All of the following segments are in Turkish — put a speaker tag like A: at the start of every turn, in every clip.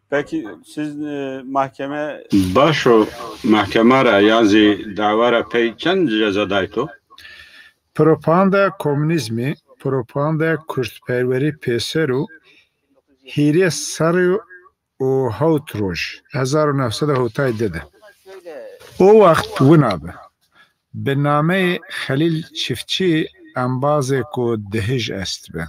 A: Peki siz mahkeme
B: Başo mahkeme ra yazı davara pey çend ceza dayto?
C: Propaganda komünizmi, propaganda kurtperveri peseru, hire sarı o hautroj, 1900 dedi. O vakit vınabe. Bename Halil Çiftçi ambazı ko dehic est be.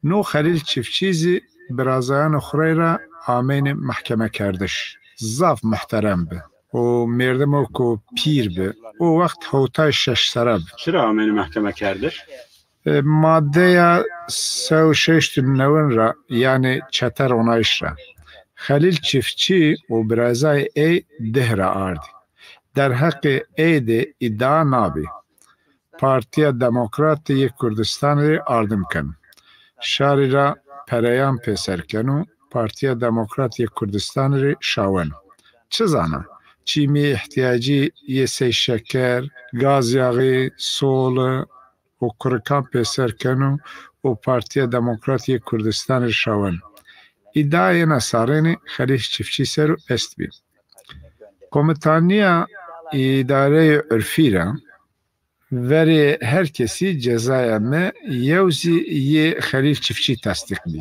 C: No Halil Çiftçizi birazan xurayra amin mahkeme kardeş. Zaf muhterem be. O merdem ko pir be. O vakit hotay şeş sarab.
B: Çıra ameni mahkeme kardeş?
C: Maddeye sev şeştün nevin ra yani çeter onayış ra. Halil Çiftçi o birazay dehra ardi. در حق عید ادعا نابی پارتی دموکراتی کردستان را آردم کن شاری را پریان پیسر کنو پارتی دموکراتی کردستان را شاون چه زانا؟ چیمی احتیاجی یه سی شکر گاز یاغی سول و کرکان پیسر کنو و پارتی دموکراتی کردستان را شاون ادعای نصارین خلیج چیفچی سر است بی komitaniya idare örfiyle veri herkesi cezaya mı yevzi ye Halil Çiftçi tasdikli.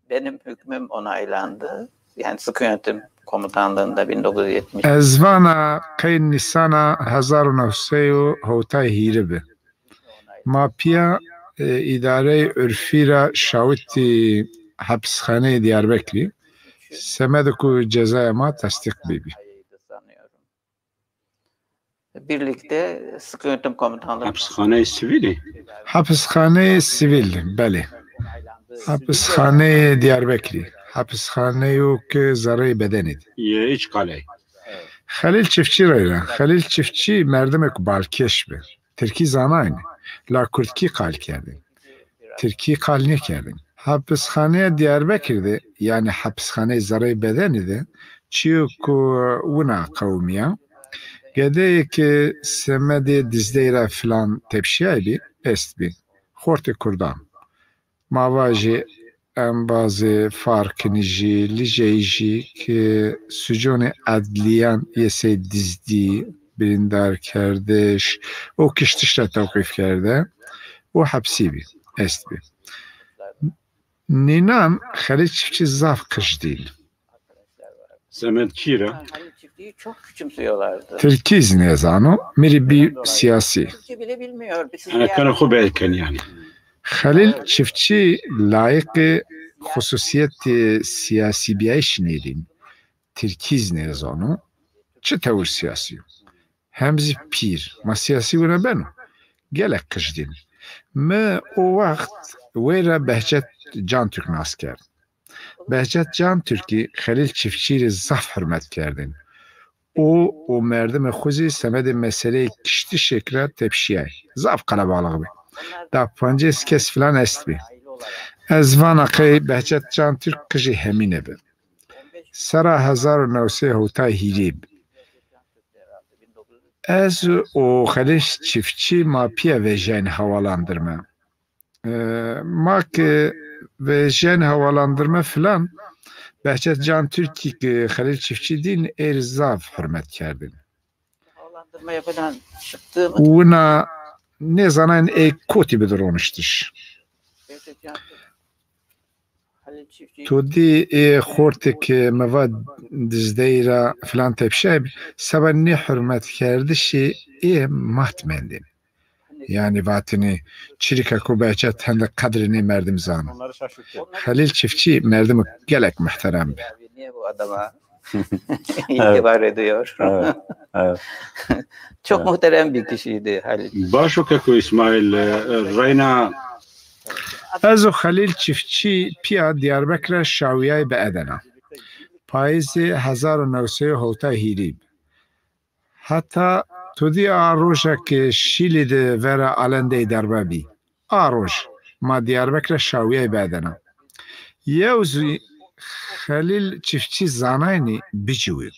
D: Benim hükmüm onaylandı. Yani sıkı yönetim komutanlığında 1970.
C: Ezvana Kayn Nisan'a 1900 hotay hiribi. Mapya idare örfiyle şahitti hapishane Diyarbakır. Semedeku cezaya ma tasdik bibi.
D: Birlikte sıkı yönetim komutanlığı.
B: Hapishane sivili?
C: Hapishane sivil, beli. Hapishane Diyarbakır. Hapishane yok zarar bedenid.
B: Ye iç kale.
C: Halil Çiftçi rayla. Halil Çiftçi merdemek balkeş be. Türkiye zanayne. La Kurtki kal kerdin. Türkiye kal ne kerdin? Hapishane Diyarbakır'da yani hapishane zarar bedenide çünkü ona kavmiye gede ki semede dizdeyra filan tepşiye est bi horte kurdan mavaji en bazı farkınıcı liceji ki sücone adliyan yese dizdi birindar kardeş o kiştişle tavkif kerde o hapsi bi est bi Ninan Halil Çiftçi zaf kış değil.
B: Semet Kira.
D: Halil Çiftçi'yi çok küçümsüyorlardı.
C: Türkiz nezanu miri bir siyasi.
D: Türkçe bile bilmiyor.
B: Kana khubelken yani.
C: Halil Çiftçi layık hususiyet siyasi bir iş neyin. Türkiz nezanu çı tavır siyasi. Hemzi pir. Ma siyasi vuna benu. Gelek kış din. Me o vakit vera Behçet Can Türk nas کرد. Behçet Can Türk'ü Halil Çiftçi'yle zaf hürmet kerdin. O merdem xuzi semede meseleyi kişti şekre tepşiye. Zaf kalabalığı bi. Da pancez kes filan est bi. Ezvan akı Behçet Can Türk kışı hemine bi. Sara 1900 hutay hirib. Ez o Halil Çiftçi mapiye ve jen havalandırma. Mak ve jen havalandırma filan Behçet Can Türk'ü Halil Çiftçi din erzaf hürmet kerdin.
D: Havalandırmaya falan çıktı mı?
C: Ona ne zaman koti bir durmuştur. Tudi خورتك مواد دزديرا فلان تبشاب سبا ني حرمت کرده شي مات mendin. Yani vatini çirika kubahçet hende kadrini merdim zanı. Halil Çiftçi merdim gelek muhterem be.
D: Niye bu adama itibar ediyor?
A: Evet. Evet.
D: Çok muhterem bir kişiydi Halil.
B: Başo keku İsmail Reyna.
C: Ez o Halil Çiftçi pia Diyarbakır şaviyay be edena. Payız 1900 hota hirib. Hatta tudi aroja ke şili de vera alende derbabi. Aroj ma Diyarbakır şaviyay be edena. Yevzi Halil Çiftçi zanayni biçiwi.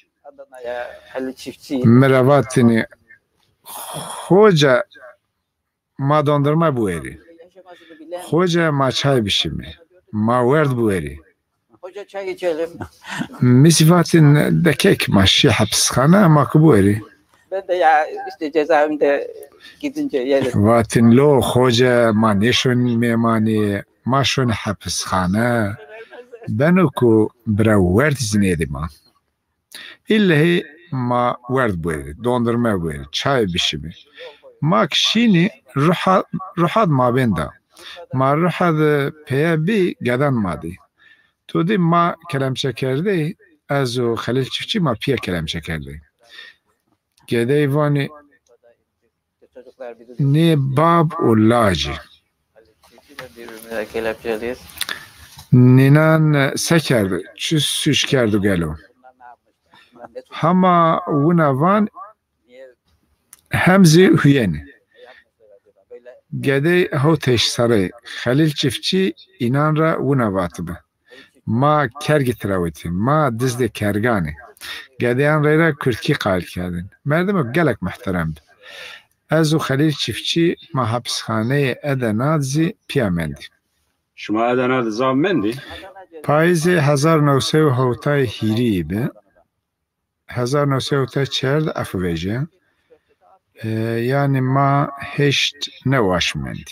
D: Halil çiftçi.
C: meravatini hoca ma dondurma bu eri. Hoca ma çay bişimi. Ma werd bu eri.
D: Hoca çay içelim.
C: Misivatin dekek maşi hapishane ama bu eri.
D: Ben de ya işte cezaevinde gidince yerim.
C: Vatin lo hoca ma neşun memani ma şun hapishane. Ben ku bra werd zinedim ma. İllahi ma werd bu eri. Dondurma bu eri. Çay bişimi. Ma kişini ruhat ma benda. Ma ruhat peye bir gadan madi. Tudi ma kelam şekerdi. Az o Halil çiftçi ma piye kelam şekerdi. Gedey vani
D: Çocuklar bir de
C: ne bab o lacı.
D: birbirine kelepçeliyiz.
C: Ninan sekerdi. Çüz süşkerdi gelo.
D: Bunlar ne yapmışlar?
C: Hama vunavan
D: Niye
C: hemzi hüyeni.
D: yapmışlar acaba? Böyle
C: Gedey hoteş sarı. Halil çiftçi inanra vunavatı be. Ma kergi traviti. Ma dizde kergani. Gedeyan reyra kürtki qail kerdin. Merdem gelek muhterem. Ez o Halil çiftçi ma hapishane edenadzi piyamendi.
B: شما ادنا زام مندی
C: Payızı 1907 hiri be. 1907 çerd afveje. Yani ma heşt ne vaşmendi.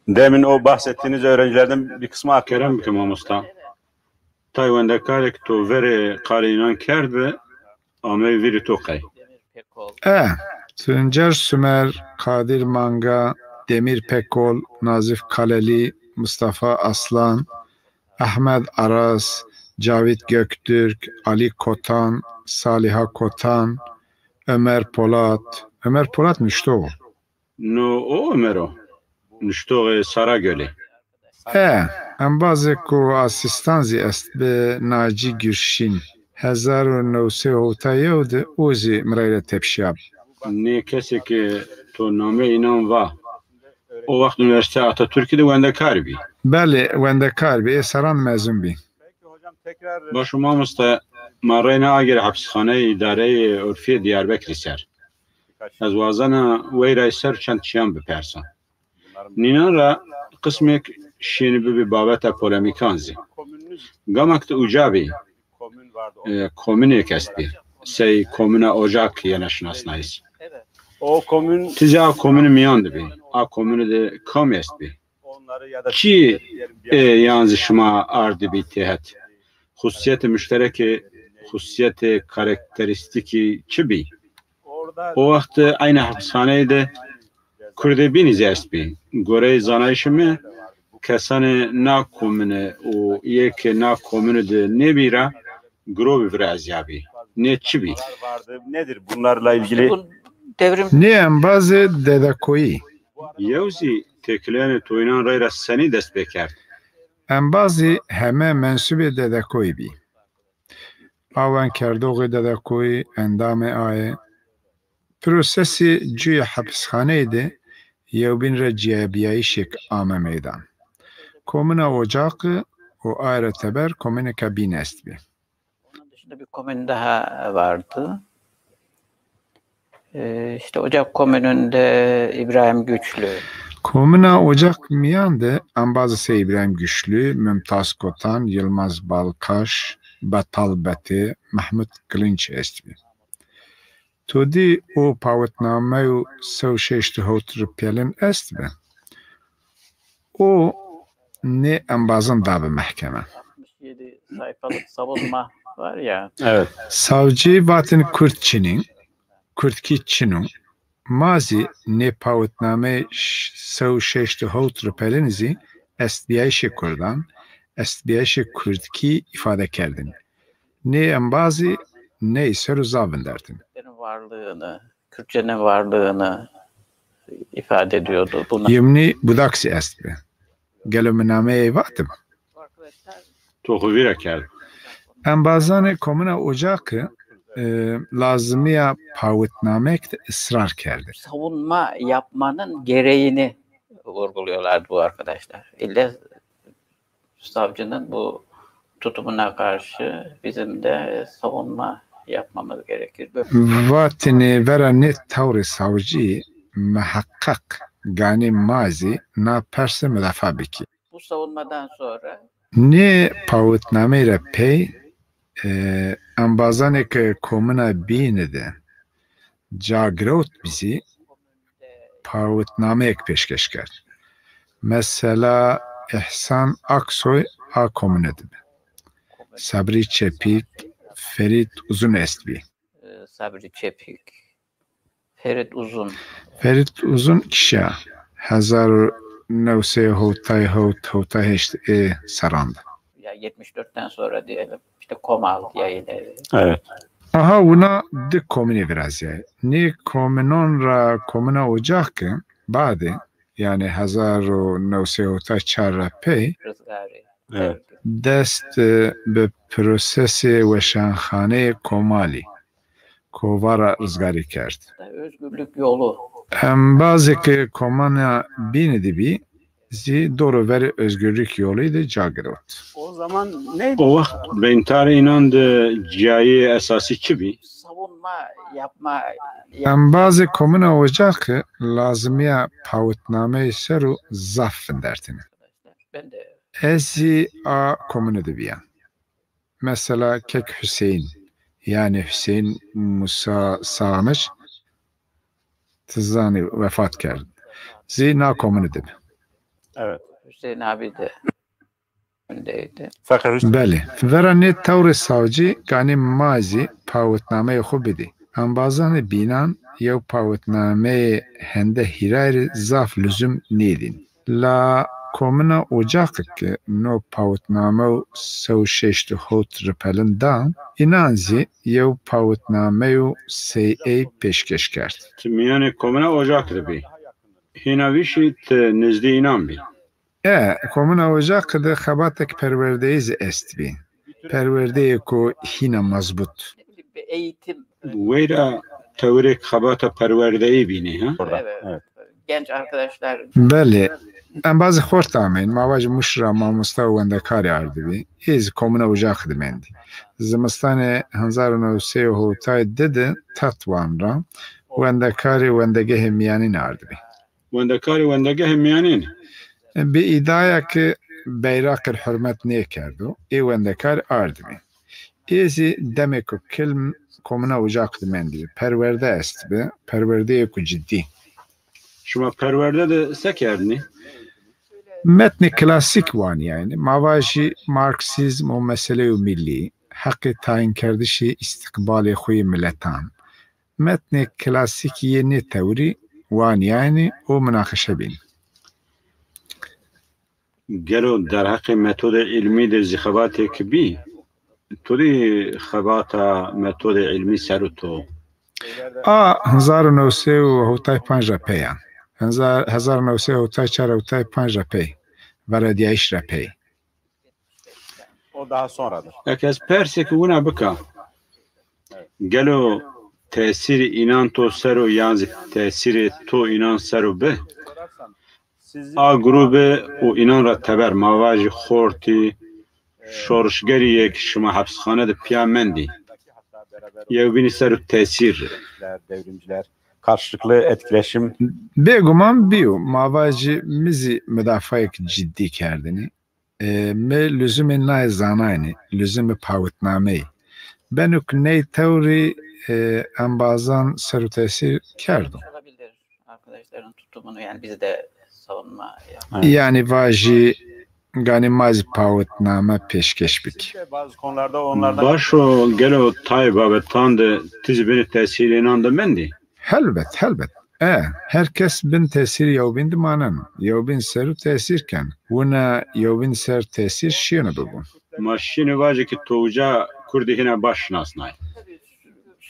A: Demin o bahsettiğiniz öğrencilerden bir kısmı akıyor.
B: کرم که ما مستا تایوانده کارک تو وره قارینان کرد به آمه ویری تو قی
D: Demir Pekol.
C: Tuncer Sümer, Kadir Manga, Demir Pekol, Nazif Kaleli, Mustafa Aslan, Ahmet Aras, Cavit Göktürk, Ali Kotan, Saliha Kotan, Ömer Polat. Ömer Polat müşto.
B: نو او امرو نشتوغ سارا گلی
C: Em bazı ku asistanzi est be Naci Gürşin. 1907 ozi mrayla tepşiyab.
B: نی کسی که تو نامه اینان و او وقت üniversite Atatürk'ü de vende kar bi.
C: Beli wendekar bi esaran mezun bi.
A: Peki hocam tekrar
B: با شما مستا مرین آگر حبسخانه اداره عرفی دیاربکر سر از وازن ویرای سر چند چیان بپرسن نینان را قسمک شینی بی بابت پولمیکانزی
A: komününüz
B: گامکت اوجابی
A: komün vardı.
B: komün ekesti سی komüne ocak yanaşnasnayız
D: Evet.
A: O komün
B: تیزا komünü miyandı bi a komünü de kam est bi
A: onları ya da
B: Ki
A: diyelim
B: yalnız şuma ardı bir tehet hususiyeti müştereki hususiyeti karakteristiki çibi
A: orada
B: o vakti aynı hapishaneye de Kürde biniz est bi gore zanayışımı kesane na komüne o yek na komünü de ne bira grobi vrazyabi ne çibi
A: vardı. Nedir bunlarla ilgili?
D: Bu devrim
C: Ne en bazı dedekoyi.
B: yevzi teklerini toynan rayra seni dest bekar
C: En bazı heme mensubi dedekoyi bi. Avan kerdoğu dedekoyi endame aye. Prosesi cüye hapishaneydi. Yevbin re ciyabiyayı şek ame meydan. Komuna ocakı o ayrı teber komune kabin est bi.
D: onun dışında bir komün daha vardı. İşte Ocak Komünü'nde İbrahim Güçlü.
C: Komuna ocak miyandı en bazı İbrahim Güçlü, Mümtaz Kotan, Yılmaz Balkaş, Batal Beti, Mahmut Kılınç est bi. Tudi o pavutnameyu sevşeşti hotru pelin est bi. O ne en bazın da bir mahkeme.
D: 67 sayfalık savunma var ya.
A: Evet.
C: Savcı vatin Kürtçinin, Kürtki Çin'un, mazi ne pavutname sevşeşti hotru pelinizi estbiyayşi Kurdan, estbiyayşi Kürtki ifade kerdin. Ne en bazı neyse rızavın derdin.
D: Varlığını, Kürtçenin varlığını ifade ediyordu. Buna
C: Yemni budaksi est be. Gelo miname vaktim.
B: Tohuvira kerdi.
C: Em bazan komuna ocakı lazımıya pavutnamek de ısrar kerdi.
D: savunma yapmanın gereğini vurguluyorlardı bu arkadaşlar. İlle savcının bu tutumuna karşı bizim de savunma yapmamız gerekir.
C: Vatini verani tavri savcı muhakkak gani mazi na perse müdafaa biki.
D: Bu savunmadan sonra
C: Ne pavutname re pey em bazan ki komuna binide cagrot bizi pavutname ek peşkeş kerdi. Mesela İhsan Aksoy a komünedi. Sabri Çepik, Ferit Uzun estbi.
D: Sabri Çepik, Ferit Uzun,
C: Ferit Uzun kişi 1978 saranda.
D: ya 74'ten sonra diyelim işte Komal yayın evi.
A: Evet.
C: Aha buna de komüne biraz ya. Ne komünon ra komüne ocak ki bade yani 1984 pey
D: Rızgari.
A: Evet.
C: dest به پروسس وشانخانه کومالی کووارا رزگاری کرد.
D: Özgürlük yolu.
C: Bazı ki komana binidi bi zi doğru veri özgürlük yoluydu cagrot.
A: O zaman neydi?
B: O vakt bentar inandı cihayı esası gibi.
D: Savunma yapma
C: Bazı komuna ocak lazımıya pavutname seru zaffın dertini.
D: ben de
C: Ezi a komunu dibiyan. Mesela Kek Hüseyin yani Hüseyin Musa Sağmış tızani vefat kerdi. Zina komunu dibi.
A: Evet.
D: Hüseyin abi de öndeydi.
A: Fakat Hüseyin
C: Beli. Verani tavri savcı gani mazi pavutname xu bidi. Am bazan binan yev pavutname hende hirayr zaf lüzum nidin. La komuna ocak ki no pavutname sev şeşti hot repelin dan inanzi yev pavutname sey peşkeş kerdi.
B: Yani komuna ocaktı bir. Hinavişit nezdi inan bir.
C: Komuna ocak ki de xabatek perverdeyiz est bi. Perverdeyi ko hina mazbut.
D: Ne bileyim, bir eğitim.
B: Veyra teorik xabata perverdeyi bini ha.
A: burada.
D: Evet.
A: Evet.
D: Genç arkadaşlar
C: Beli. Em bazı xort amin mavac muşra mamusta wendekari ardibi. İz komuna ocak dimendi. Zimistane 1933 dedi tatvanra wendekari wendegeh miyanin ardibi.
B: Vendekari vendegeh miyanin.
C: Bir iddia ki beyrak hürmet ne kerdu? Wendekar ardibi. İzi demek ki kelm komuna ocak dimendi. Perverde est bi. Perverde ku ciddi.
B: Şuma perverde de sekerdini.
C: Metni klasik wan yani. Mavaji Marksizm o mesele-i milli. Hakkı tayin kerdişi istikbali xuy milletan. Metni klasik yeni teori wan yani o münakaşa bin.
B: Gelo der hakkı metod ilmi de zikhabatı gibi. Tuli xabata metod ilmi seruto.
C: 1975 peyan. 1975 pey. Verediyeş repey.
A: O daha sonradır.
B: Ekez persek buna bika. Gelo tesiri inan to sero yani tesiri to inan sero be.
A: Sizin
B: A grubu o inan ra teber mavaji khorti şorşgeri yek şuma hapsxane de piyamendi. Yevbini sero tesir.
A: devrimciler karşılıklı etkileşim
C: Beguman biyo mavaji mizi müdafayek ciddi kerdini. Me lüzumi nay zanayni, lüzumi pavutnameyi. Benuk ney teori ambazan seru tesir kerdu.
D: olabilir arkadaşların tutumunu yani biz de savunma
A: Evet.
C: Yani vaji gani mazi pavutname peşkeş bik.
A: bazı konularda onlardan
B: Başo gelo tayba ve tande tizbini tesiri inan da mendi.
C: Helbet. Herkes bin tesir yevbin dimanan. Yevbin seru tesirken. Buna yevbin ser tesir şiyonu bu.
B: Maşini vacı ki toğuca kurdi hine baş nasnay.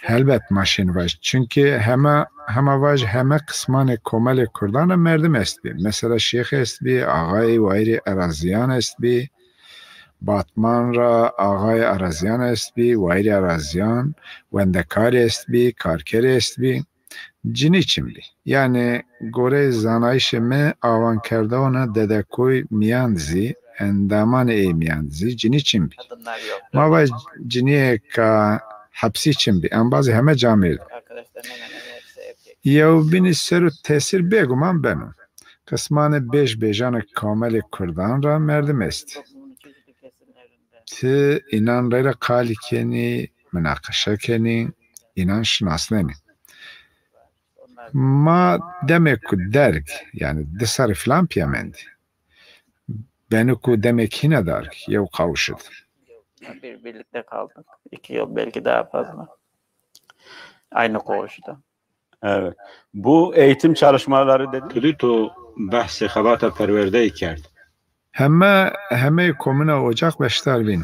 C: Helbet maşin var. Çünkü hema var hema kısmane komel Kurdan merdim est bi. Mesela Şeyh est bi, ağay vayri Araziyan est bi. Batman ra ağay Araziyan est bi, vayri Araziyan, Wendekar est bi, Karker est bi. Cin için bi. Yani gore zanayış me avan kerdana dedekoy miyanzi, endaman miyanzi cin için bi.
D: Kadınlar yoktu.
C: Mava ciniye ka hapsi için bi. En bazı heme camir.
D: Arkadaşların hemen hemen hepsi erkek.
C: Yev bini seru tesir beguman benim. Kısmane beş bejanı kameli Kurdan ra merdim est.
D: Toplumun çeşitli kesimlerinde
C: Ti inanlara kalikeni, münakaşakeni, inan şınasleni.
D: onlar
C: Ma demek ku derg, yani dışarı falan piyemendi. Beni ku demek yine derg, yev kavuşud.
D: birlikte kaldık. 2 yıl belki daha fazla. Aynı koğuşta.
A: Evet. Bu eğitim çalışmaları dedi.
B: کلی تو بحث خبات پرورده کرد
C: Heme komuna ocak beşler bin.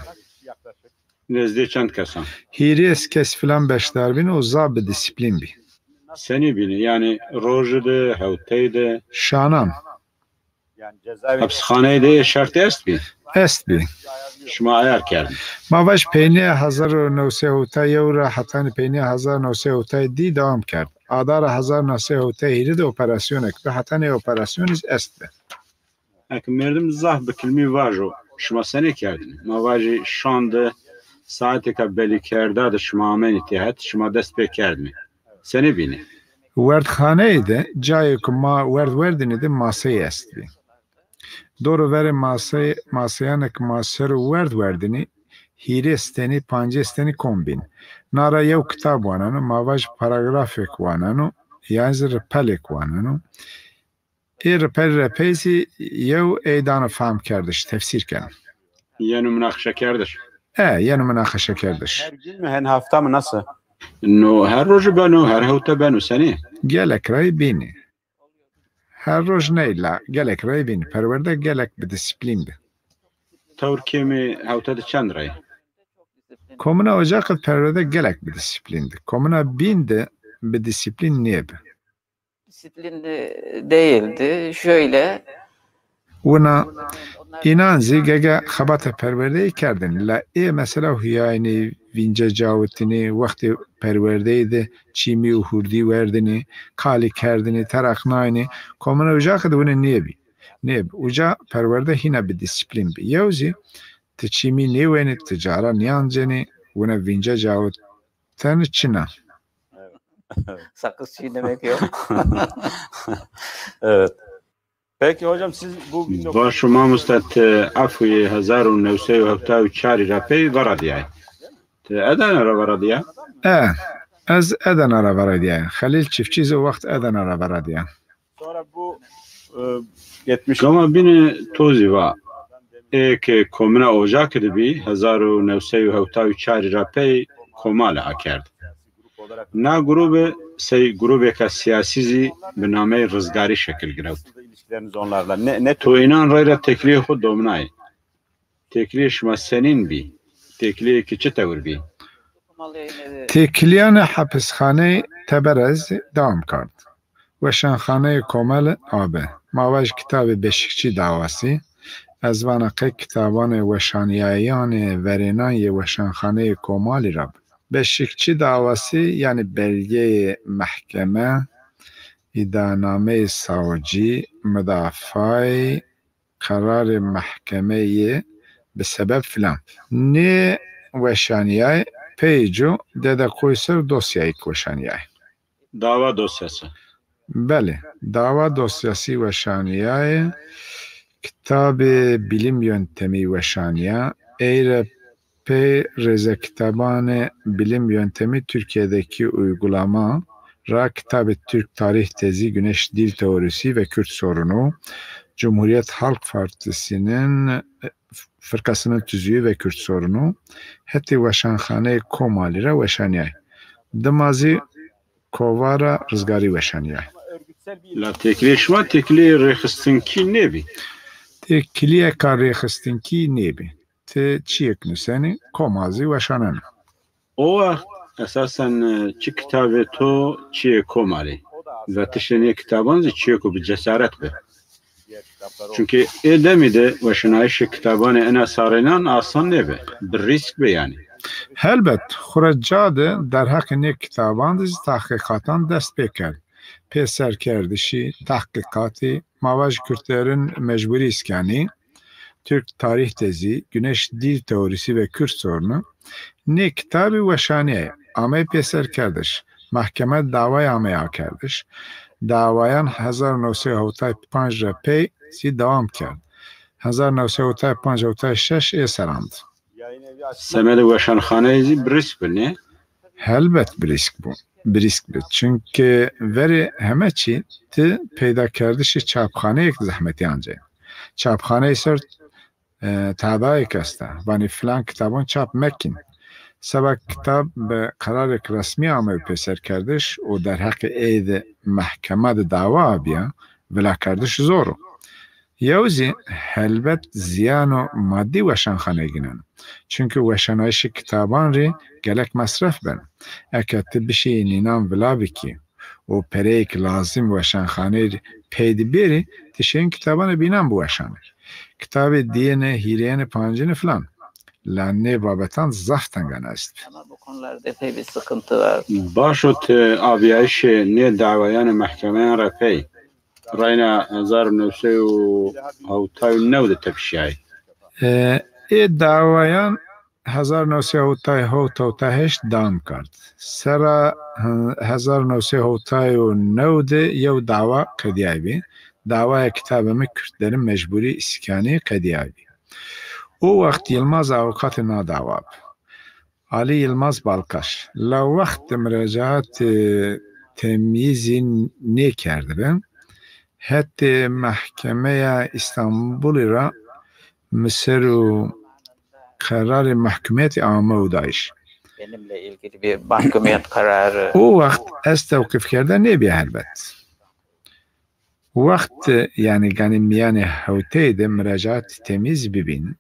B: نزدیک چند کسان
C: Hiris kes filan beşler bin, o zabı disiplin bi.
B: سنی بینی یعنی روژ ده هوتی ده
C: Şanan,
A: Yani cezaevi
B: حبسخانه ده شرطی است بی
C: est bi.
B: شما ayar کردن
C: Mavaş peyniye 1900 euro hatani peyniye 1900 di devam کرد. Adara 1900 hiri de operasyon ekbe hatani operasyoniz est bi.
B: اکه مردم زاه بکلمی واجو شما سنی کردن ما واجی شانده ساعتی که بلی کرده ده شما آمین اتحاد شما دست به کردمی سنی بینی
C: Werdxaneydi, cayê ku ma werdinê de maseyê est bî. Doğru vere maseyanek maser werdinî, hîrê stenî, pancê stenî kombîn. Nara yew kitab wananu, mavaj paragrafek wananu, yani ripelek wananu. Ripelî yew eydanı fahm kerdiş, tefsir ken.
B: یعنی مناقشه کردش
C: Yani münakaşa kerdiş.
A: her gün mü, her hafta mı, nasıl?
B: انه هر روز بنو هر هوته بنو سنی
C: Gelek ray bîni. Her roj neyla, gelek ray bîni. Perverde gelek bi disiplin bi.
B: تور کمی هوته ده چند رای
C: Komuna ocak perverde gelek bir disiplindi. Komuna bin de bir disiplin niye bi?
D: Disiplinli değildi. Şöyle
C: Una
D: onlar
C: inanzi gege xabata perverde kerdin. La mesela huyayni vince cavutini vakti perverdeydi çimi uhurdi verdini kali kerdini taraknayni komuna ocak da bunu niye bi? Niye bi? Uca perverde hina bir disiplin bi. Yavzi te çimi niye veni ticara niyanceni una vince cavut ten çina.
D: sakız çiğnemek yok.
A: Evet. Peki hocam siz bu
B: با شما مستت عفوی 1974 را پی ورادیای ادن را ورادیا
C: Ez Edenara varadiyan. Halil çiftçizi vakt Edenara varadiyan.
A: sonra bu 70
B: شما بینی توزی و ایک کومنا اوجا کردی بی 1974 را پی کومال ها کرد
A: olarak
B: نا گروه سی گروه که سیاسیزی به نامه رزگاری شکل گرفت
A: ilişkileriniz onlarla ne
B: تو اینان رای را تکلیه خود دومنای تکلیه شما سنین بی تکلیه که چه تور بی
C: Tekliyan hapishane Teberez devam kard. Ve şankhane Komel abi. Mavaj kitabı Beşikçi davası. Ez vanaqe kitaban ve şaniyayan verenay ve şankhane Komali rab. Beşikçi davası yani belge mahkeme iddianame savcı müdafaa karar mahkemeye be sebep filan. Ne ve şaniyay Peycu dede koyser dosyayı koşaniyay.
B: داوا دوسیاسی
C: Beli, dava dosyası ve şaniyay kitabı bilim yöntemi ve şaniya eğre reze kitabane bilim yöntemi Türkiye'deki uygulama ra kitabı Türk tarih tezi Güneş dil teorisi ve Kürt sorunu Cumhuriyet Halk Partisi'nin fırkasının tüzüğü ve Kürt sorunu heti ve şankhane komalira ve şaniyay. Damazi kovara rızgari ve şaniyay.
A: örgütsel bir
B: لا تکلیه شما تکلیه ریخستن کی نبی
C: Te kiliye karı xistinki nebi. Te çiyek nüseni komazi ve şanan.
B: او esasen çi kitabı to çiye komali ve tişteniye kitabınızı çiye ko bir cesaret be. Çünkü edemide ve şunayşı kitabını en asarınan asan ne be? Bir risk be yani.
C: Helbet, xuracade der hakkı kitaban dizi tahkikatan dest bekar. Peser kerdişi, tahkikati, mavaj Kürtlerin mecburi iskani, Türk tarih tezi, Güneş dil teorisi ve Kürt sorunu, ne kitabı ve şaniye, amey peser kerdiş, mahkeme davaya amaya kerdiş, davayan 1975 pey si devam kerd. 1975 eserand.
B: Semeli ve şanxaneyzi bir risk be ne?
C: Helbet brisk bu. Brisk bu. Çünkü veri hemeçi ti peyda kerdişi çapxane ek zahmeti anca. Çapxane ise tadayı keste. Vani filan kitabın çap mekin. Sebek kitap be karar resmi amel peser kerdiş o der hakkı eyde mahkemede dava abiya vela kerdiş zoru. Yavzi helbet ziyano maddi veşanxane ginen. Çünkü veşanayşı kitaban ri gelek masraf ben. Ekati bir şey ninan vilabi ki o pereyk lazım veşanxane peydi biri tişeyin kitabanı binen bu veşanı. Kitabı diyene, hireyene, pancını falan. Lanne babetan zaftan ganast.
D: Ama bu konularda epey bir sıkıntı var.
B: Başot abiyayşı ne davayan mahkemeye rapey. Rayna 1979 tepşiyay.
C: Davayan 1978 dam kard. Sera 1979 yev dava kediyabi. Davaya kitabımı Kürtlerin mecburi iskani kediyabi. O vakit Yılmaz avukatına davab. Ali Yılmaz Balkaş. La vakit müracaat temyizin ne kerdi ben? Hatta mahkemeye İstanbul'a Mısır'ı kararı mahkumiyeti ama udayış.
D: Benimle ilgili bir mahkumiyet kararı.
C: O vakit ez tevkif kerden ne bir elbet. Vakit yani ganimiyane havteyde müracaat temiz bibin.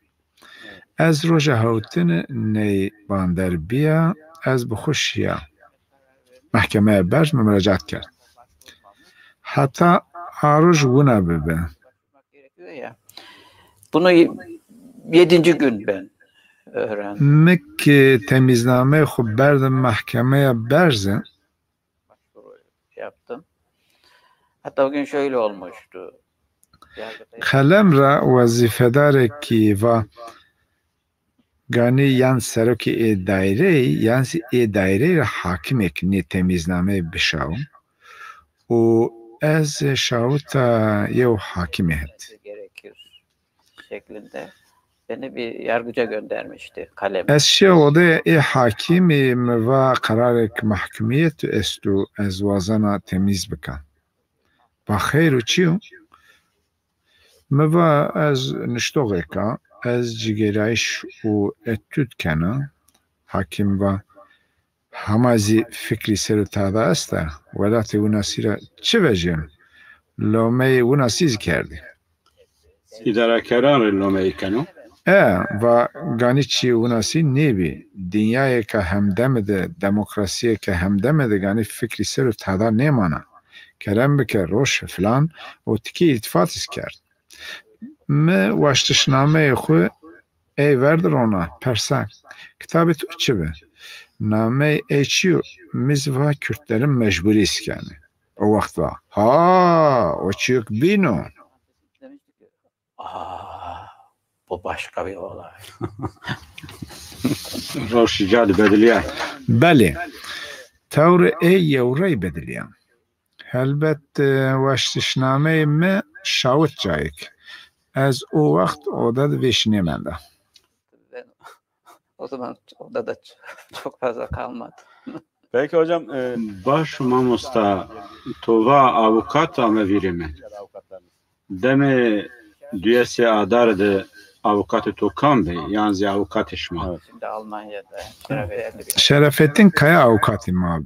C: Ez roja havtını ne bander biya ez buxuşya. Mahkemeye berj müracaat kerd. Hatta aruz buna bibe.
D: Bunu 7. gün ben öğrendim.
C: Mek temizname xub berdim mahkemeye berzin.
D: Yaptım. Hatta o gün şöyle olmuştu.
C: Kalemra vazifedar ki va gani yan seroki daire yansi daire hakim ekni temizname bişav. O ez şavuta yev hakimiyet.
D: Gerekir şeklinde beni bir yargıca göndermişti kalem.
C: Ez o da hakimi ve kararek mahkumiyet estu ez vazana temiz bika. Baxeyr u çiyo? Meva ez niştoğeka ez cigerayş u etüt kena hakim ve hamazi fikri serutada asta velati u nasira çi vejim lomeyi u nasiz kerdi.
B: İdara kararı lomeyi kenu.
C: Ve ganiçi u nasi nebi dünyaya ka hemdemede demokrasiye ka hemdemede gani fikri serutada ne mana? Kerem bike roş falan o tiki iltifat iskerd. Me vaştışname xu ey verdir ona persan. Kitabı Türkçe be. Name eçiyor mizva Kürtlerin mecburi iskani. O vakit var. Ha o çiyuk bino.
D: Bu başka bir olay.
B: Roş icad bediliye.
C: Beli. Tavri ey yevray bediliyan. Helbet vaştışname me şavut cayık. Az o vakit oda veşinemende.
D: O zaman odada çok fazla kalmadı.
A: Peki hocam
B: Baş mamosta tova avukat ama virimi. Deme düyesi adardı avukatı tokan bey. Yani avukat işma.
A: Evet.
D: Şimdi Almanya'da
C: Şerefettin Kaya avukatım abi.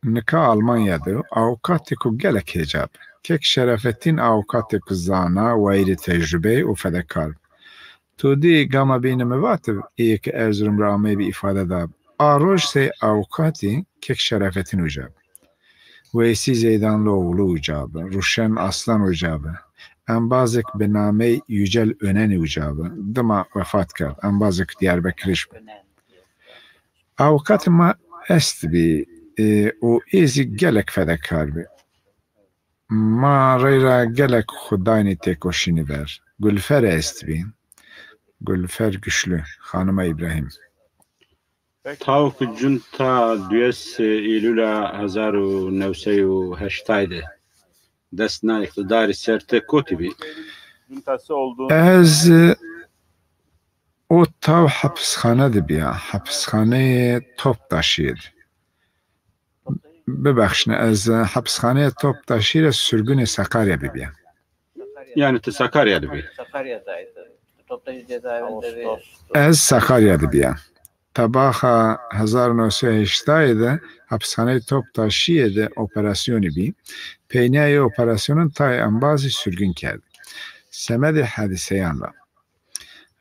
C: Nika Almanya'da avukatı ku gelek hecab. Kek Şerefettin avukatı ku zana ve iri tecrübe u fedekar. Tu di gama beynime vatı iyi ki Erzurum rağme bir ifade da aroj se avukati kek şerefetin ucab. Veysi Zeydanlıoğlu ucabı, Ruşen Aslan ucabı, Enbazık Bename Yücel Öneni ucabı, dıma vefat kard, Enbazık Diyarbakır. Avukat ma est bi o ezi gelek fedakar bi. Ma reyra gelek Xudayni tekoşini ver. Gülfer est bi. Gülfer Güçlü, Hanıma İbrahim.
B: Tavuk junta dües İlüla 1980'de destna iktidarı serte kotibi.
A: Juntası olduğunu
C: Ez o tav hapishane biya. Hapishane Toptaşı'ydı. Bebakşın ez hapishane Toptaşı'yla sürgün Sakarya biya.
B: Yani te Sakarya'da bir.
D: Sakarya'daydı. Toptaşı cezaevinde bir
C: Ez Sakarya'dı biya. Tabaha 1980'de hapishane Toptaşı'ydı operasyonu bi. Peyniyayı operasyonun tay ambazı sürgün kerdi. Semedi hadiseyanla.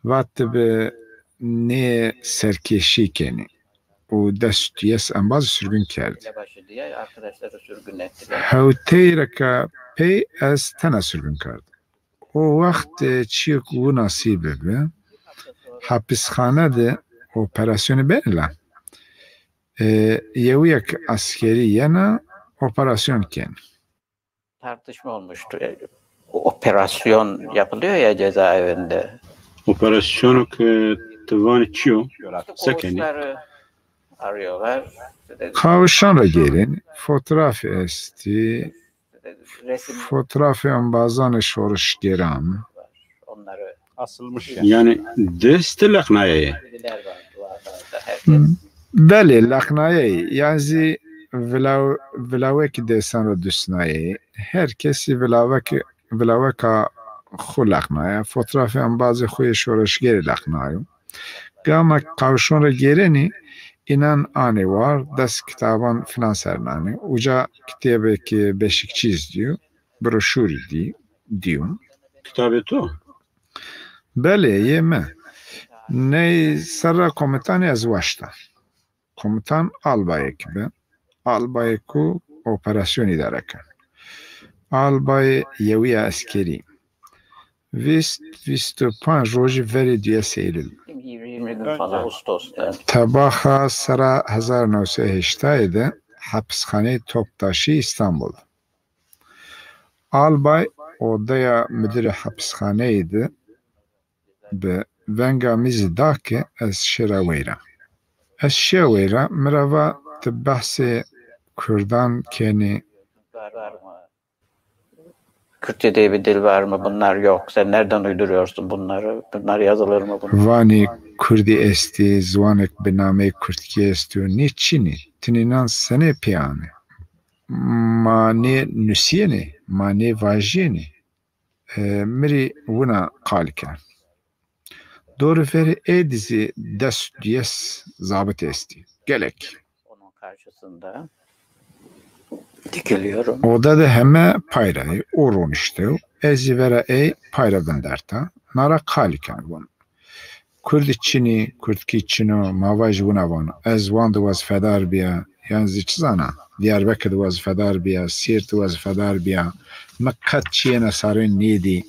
C: Vattı be ne serkeşi keni. O destiyes ambazı sürgün kerdi.
D: başı diye arkadaşları sürgün ettiler.
C: Hevteyreka pey ez tena sürgün kerdi. O vakit çiyek bu nasibe be. Hapishanede operasyonu benle. Yeviyek askeri yana operasyon ken.
D: Tartışma olmuştu. O operasyon yapılıyor ya cezaevinde.
B: Operasyonu tıvan çiyo. Sekeni.
D: Koğuşları arıyorlar.
C: Kavuşanla gelin fotoğraf esti.
D: Resim
C: Fotoğrafı ambazan şoruş geram.
D: onları
A: asılmış yani.
B: Yani deste laknaya.
D: bilgiler var duvarlarda. Herkes
C: Beli laknayı yani vilavek desan o düsnayı. Herkesi vilaveka xu laknaya. Fotoğrafı ambazı xuy şoruş geri laknayı. Gama kavuşanla gelini inan ani var, dest kitaban filan sernani. Uca kitabeki beşikçiyiz diyor. Broşür diyor.
B: Kitabı to.
C: Bele yeme. Ne sarra komutan yazvaşta. Komutan albay ekibi. Albayku operasyon idareken. Albay yeviye askeri. Vistupan roji veri diye Eylül.
D: 20 gün falan Ağustos'ta.
C: Tabaha Sara 1980'de hapishane Toptaşı İstanbul. Albay odaya müdürü hapishaneydi. Be venga mizdaki ez şeraveyra. Ez şeraveyra mirava tıbbahsi Kürdan keni
D: Var mı? Kürtçe diye bir dil var mı? Bunlar yok. Sen nereden uyduruyorsun bunları? Bunlar yazılır mı? Bunlar?
C: vani Kürdi esti zvanek bename Kürtki esti niçini tininan sene piyane. Mane nüsiyeni, mane vajiyeni. Miri buna kalken. Doğru feri edizi dest diyes zabıt esti. Gelek.
D: Onun karşısında dikiliyorum.
C: Oda da heme payrayı orun işte. Ezi vera payradan derta. Nara kalken bunu. Kürtçini, Kürtkiçino, mavaj buna bunu. Ez vandı vaz fedar biya. Yani zana. Diyarbakır vaz fedar biya. Siirt vaz fedar biya. Mekkat çiyene sarın nidi.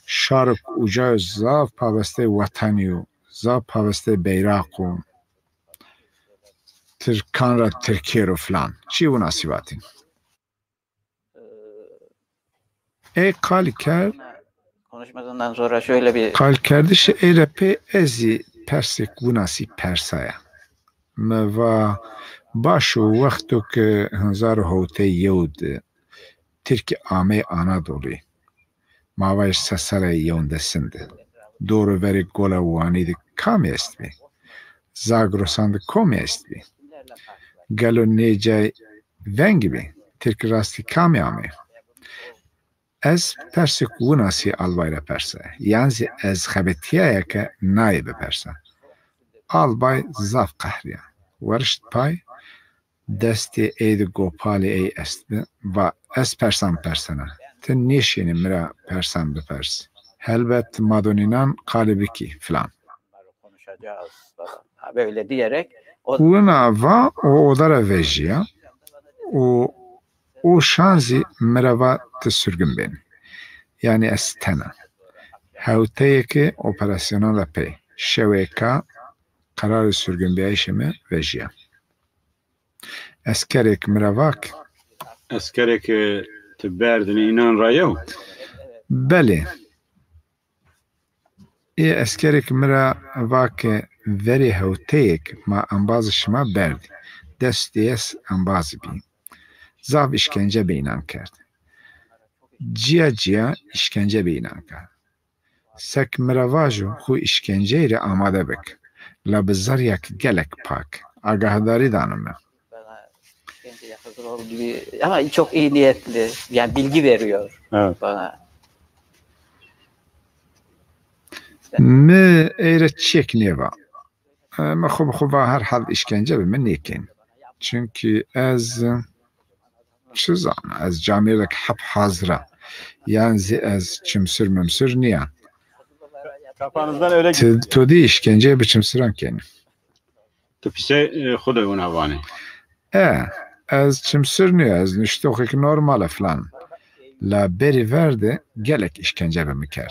C: Şark uca zav paveste vataniyo. Zav paveste beyraku. Türkanra Türkiye falan. Çi bu nasibatin. Kalker
D: Konuşmasından sonra şöyle bir
C: kalkerdişi eyrepe ezi persek bu nasi persaya. Meva başu vaktu ki hınzar hote yevd Türkiye ame Anadolu. Mavaş sesare yevndesinde. Doğru veri gola vanidi kam est mi? Zagrosandı kom est mi? Galo nece ven gibi. Türkiye rasti kam ame. Ez persik bu nasi albayla perse. Yani ez xebetiye ke naibe perse. Albay zaf kahriya. Varışt pay desti eydi gopali ey estbi ve ez persan persana. Ten nişini mira persan be pers. Helbet madoninan kalibiki filan.
D: konuşacağız falan. Böyle diyerek
C: Wina va o odara vejiya o şanzi merava te sürgün ben. Yani ez tena. Hewteyekê operasyona pey. Şewêka kararê sürgünbiyayîşê me vejiya. Eskerek miravak
B: Eskerek te berdine inan rayew.
C: belê. Ê eskerek miravak verê hewteyek ma ambazê şima berdî. Destê ez ambazî bî. Zav işkence beynan kerd. Ciya işkence beynan kerd. Sek mirava jî xwe işkenceyrê amade bik. La bi zaryek gelek pak. Agahdari danim me.
D: Bana işkenceye hazır ol gibi ama çok iyi niyetli. Yani bilgi veriyor bana.
C: Me eyle çek neva. Me xuba her hal işkence bi min nekin. Çünkü ez ez camiyelek hep hazıra. Yani ez çimsir mümsür niye?
A: Kafanızdan öyle
C: Todi işkenceye biçimsiran kendi.
B: Tu pise xwe de wina vanê.
C: Ez çimsir niye? Ez niştokek normal falan. La beri verdi gelek işkence bi mikerd.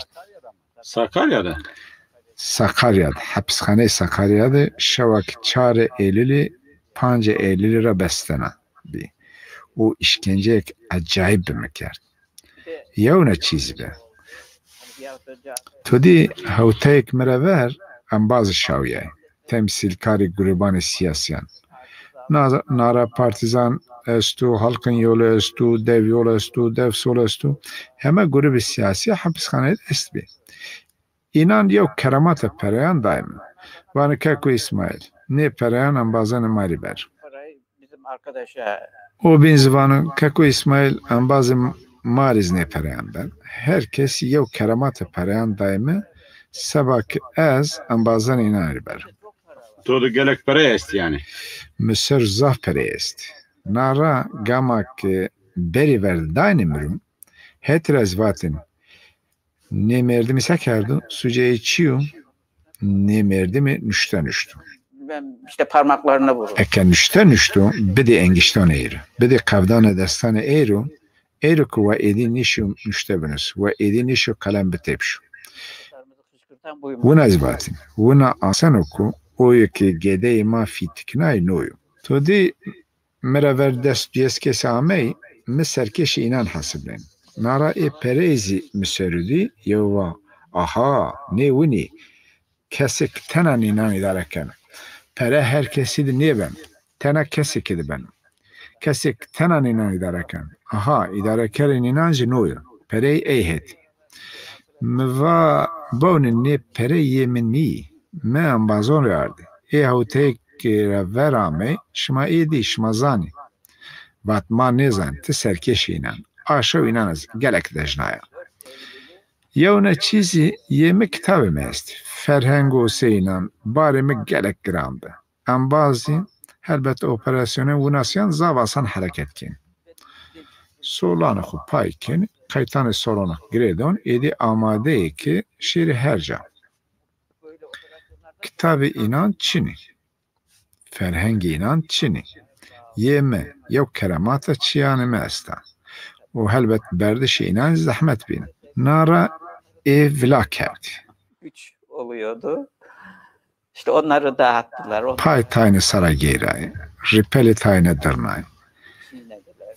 B: Sakarya'da.
C: Sakarya'da, hapishane Sakarya'da şevak 4 Eylül'ü 5 Eylül'ü ra bestena bi. O işkencek acayip bir mikerd. Yevne çiz be. Todi hewteyek mere ver ambaz şawiye. Temsilkari grubanı siyasiyan. Nara partizan estu, halkın yolu estu, dev yolu estu, dev sol estu. Heme grubu siyasi hapishane est bi. İnan yew keramata pereyan daim. Vanı Keko İsmail. Ne pereyan ambazan mari ber.
D: Bizim arkadaşa
C: O bin zvanı Keko İsmail ambazın mariz ne pereyan ben. Herkes yew keramata pereyan daimi sabak ez ambazan inari ber.
B: Tu da gelek pere est yani.
C: Mısır zah pereyest. Nara gamak beri verdi dainimirum. Hetrez vatin. Ne merdimi sekerdu, suca içiyor. Ne merdimi nüşten nüştü.
D: ben işte parmaklarına vurur.
C: Eke nüşten nüştü, bidi engişten eğri. Bidi kavdana destane eğri. Eğri ku ve edi nişu nüşte binus. Ve edi nişu kalem bitepşu. Vuna zvatin. Vuna asan oku. Oyu ki gedeyi ma fitiknay noyu. Todi meraver dest diyeskesi amey, miserkeşi inan hasiblen. Nara perezi müserudi yeva aha ne wini kesik tenan inan idareken pere herkesi de niye ben tena kesik idi ben kesik tenan inan idareken aha idarekerin inancı noyu pere eyhet mva bonin ne pere yemini me ambazon yardı hawtek verame şma edi şmazani vatma nezan tserkeşi inan aşağı inanız gelek dejnaya. Yevne çizi yeme kitabı mest. Ferhengo seynan barimi gelek grandı. Am bazı elbette operasyonu vunasyan zavasan hareket kin. Solanı xu paykin kaytanı sorona gredon edi amade ki şiri herca. Kitabı inan Çini. Ferhengi inan Çini. Yeme yok keramata çiyanı mesta. O helbet berdişi inan zahmet bin. Nara evla kerdi.
D: 3 oluyordu. İşte onları dağıttılar.
C: Pay tayne saray geyrayı. Ripeli tayne dırnay.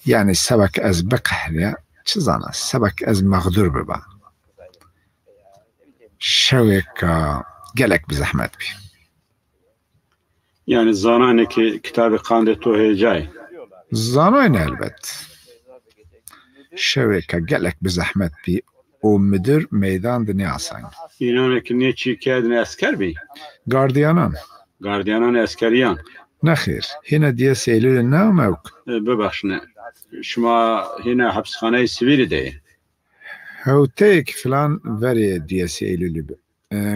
C: Yani sebek ez bekahliye çizana. Sebek ez mağdur biba. Şevek gelek bir zahmet bi.
B: Yani zanane ki kitabı kandet tu hecay.
C: Zanayın elbet. Şeveka gelek bir zahmet bi. O müdür meydan dünya sayın.
B: İnanı ki niye çiğkedin esker bi?
C: Gardiyanan.
B: Gardiyanan eskeriyan.
C: Nexir. Hine diye seylülü ne mevk?
B: Bebexşine. Şuma hine hapishane sivili de.
C: Hewtek filan veri diye seylülü bi.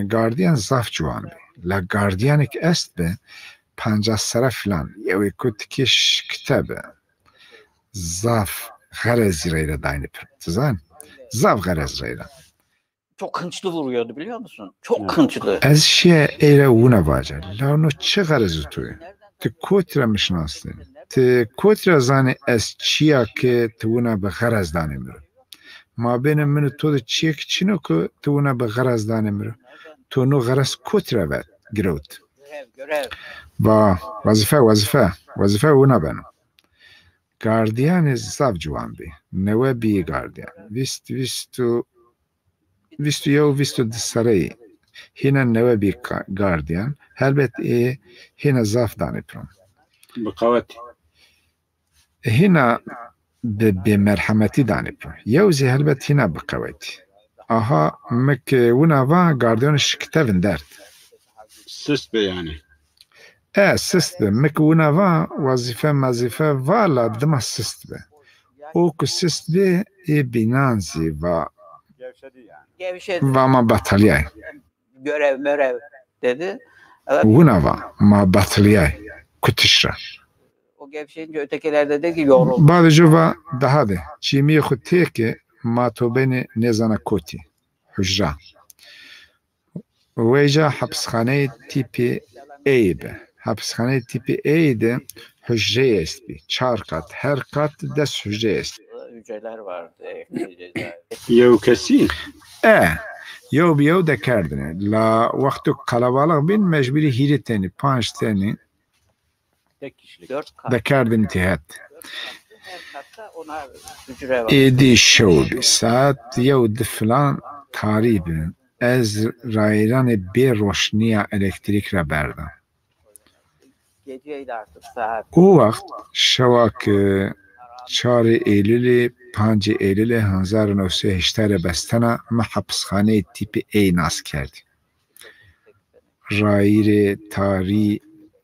C: Gardiyan zaf cuvan bi. La gardiyanik est bi. 50 sene filan. Yevi kutikiş kitabı. Zaf garez reyre daynıp. Tizan? Zaf garez reyre.
D: Çok hınçlı vuruyordu biliyor musun? Çok hınçlı.
C: Ez şeye eyle una vaca. La onu çı garezi tuyu. tu kotre mişnastin. Tu kotre zanî ez çiya ki tu wina bi xerez danê miro. Ma bêne min û to de çiyek çîno ku tu wina bi xerez danê miro. Tu no xerez kotre ve girewt. Va wazife wina beno. Gardiyanê zav ciwan bê. Newe bîyî gardiyan. Vîst û yew vîst û di sereyê. Hîna newe bî gardiyan. Helbet ê hîna zav danê piron.
B: بقوتي
C: هنا بمرحمتي داني برو يوزي هلبت هنا بقوتي اها مك ونافا غارديون شكتفن دارت
B: سست بي يعني
C: سست مك ونافا وظيفة فالا دما سست به اوكو سست به اي بينانزي
D: Gevşedi.
C: ما بطلياي
D: Görev dedi.
C: ونافا ما بطلياي كتشرا
D: O gevşeyince ötekiler dedi ki yoruldu.
C: بعد جوفا دهاده چیمی خود تیکه ما تو بین نزانه کوتی حجرا ویجا حبسخانه تیپی ای به حبسخانه تیپی ای ده حجره است بی 4 kat her kat 10 hücre است
D: Hücreler vardı.
B: يو كسي
C: یو بیو ده کردنه لا وقتو قلبالغ بین مجبوری هیری تانی 5 tane
A: Tek kişilik.
D: 4 kat.
C: ده کردن تیهت
D: Her katta ona hücre var.
C: ایدی شوبی ساعت یو دفلان تاریبه از رایران بی روشنی الکتریک را بردم
D: Geceydi artık saat.
C: او وقت شواک 4 Eylül 5 Eylül 1980 بستنا ما حبسخانه تیپ ای ناس کردیم رایر تاری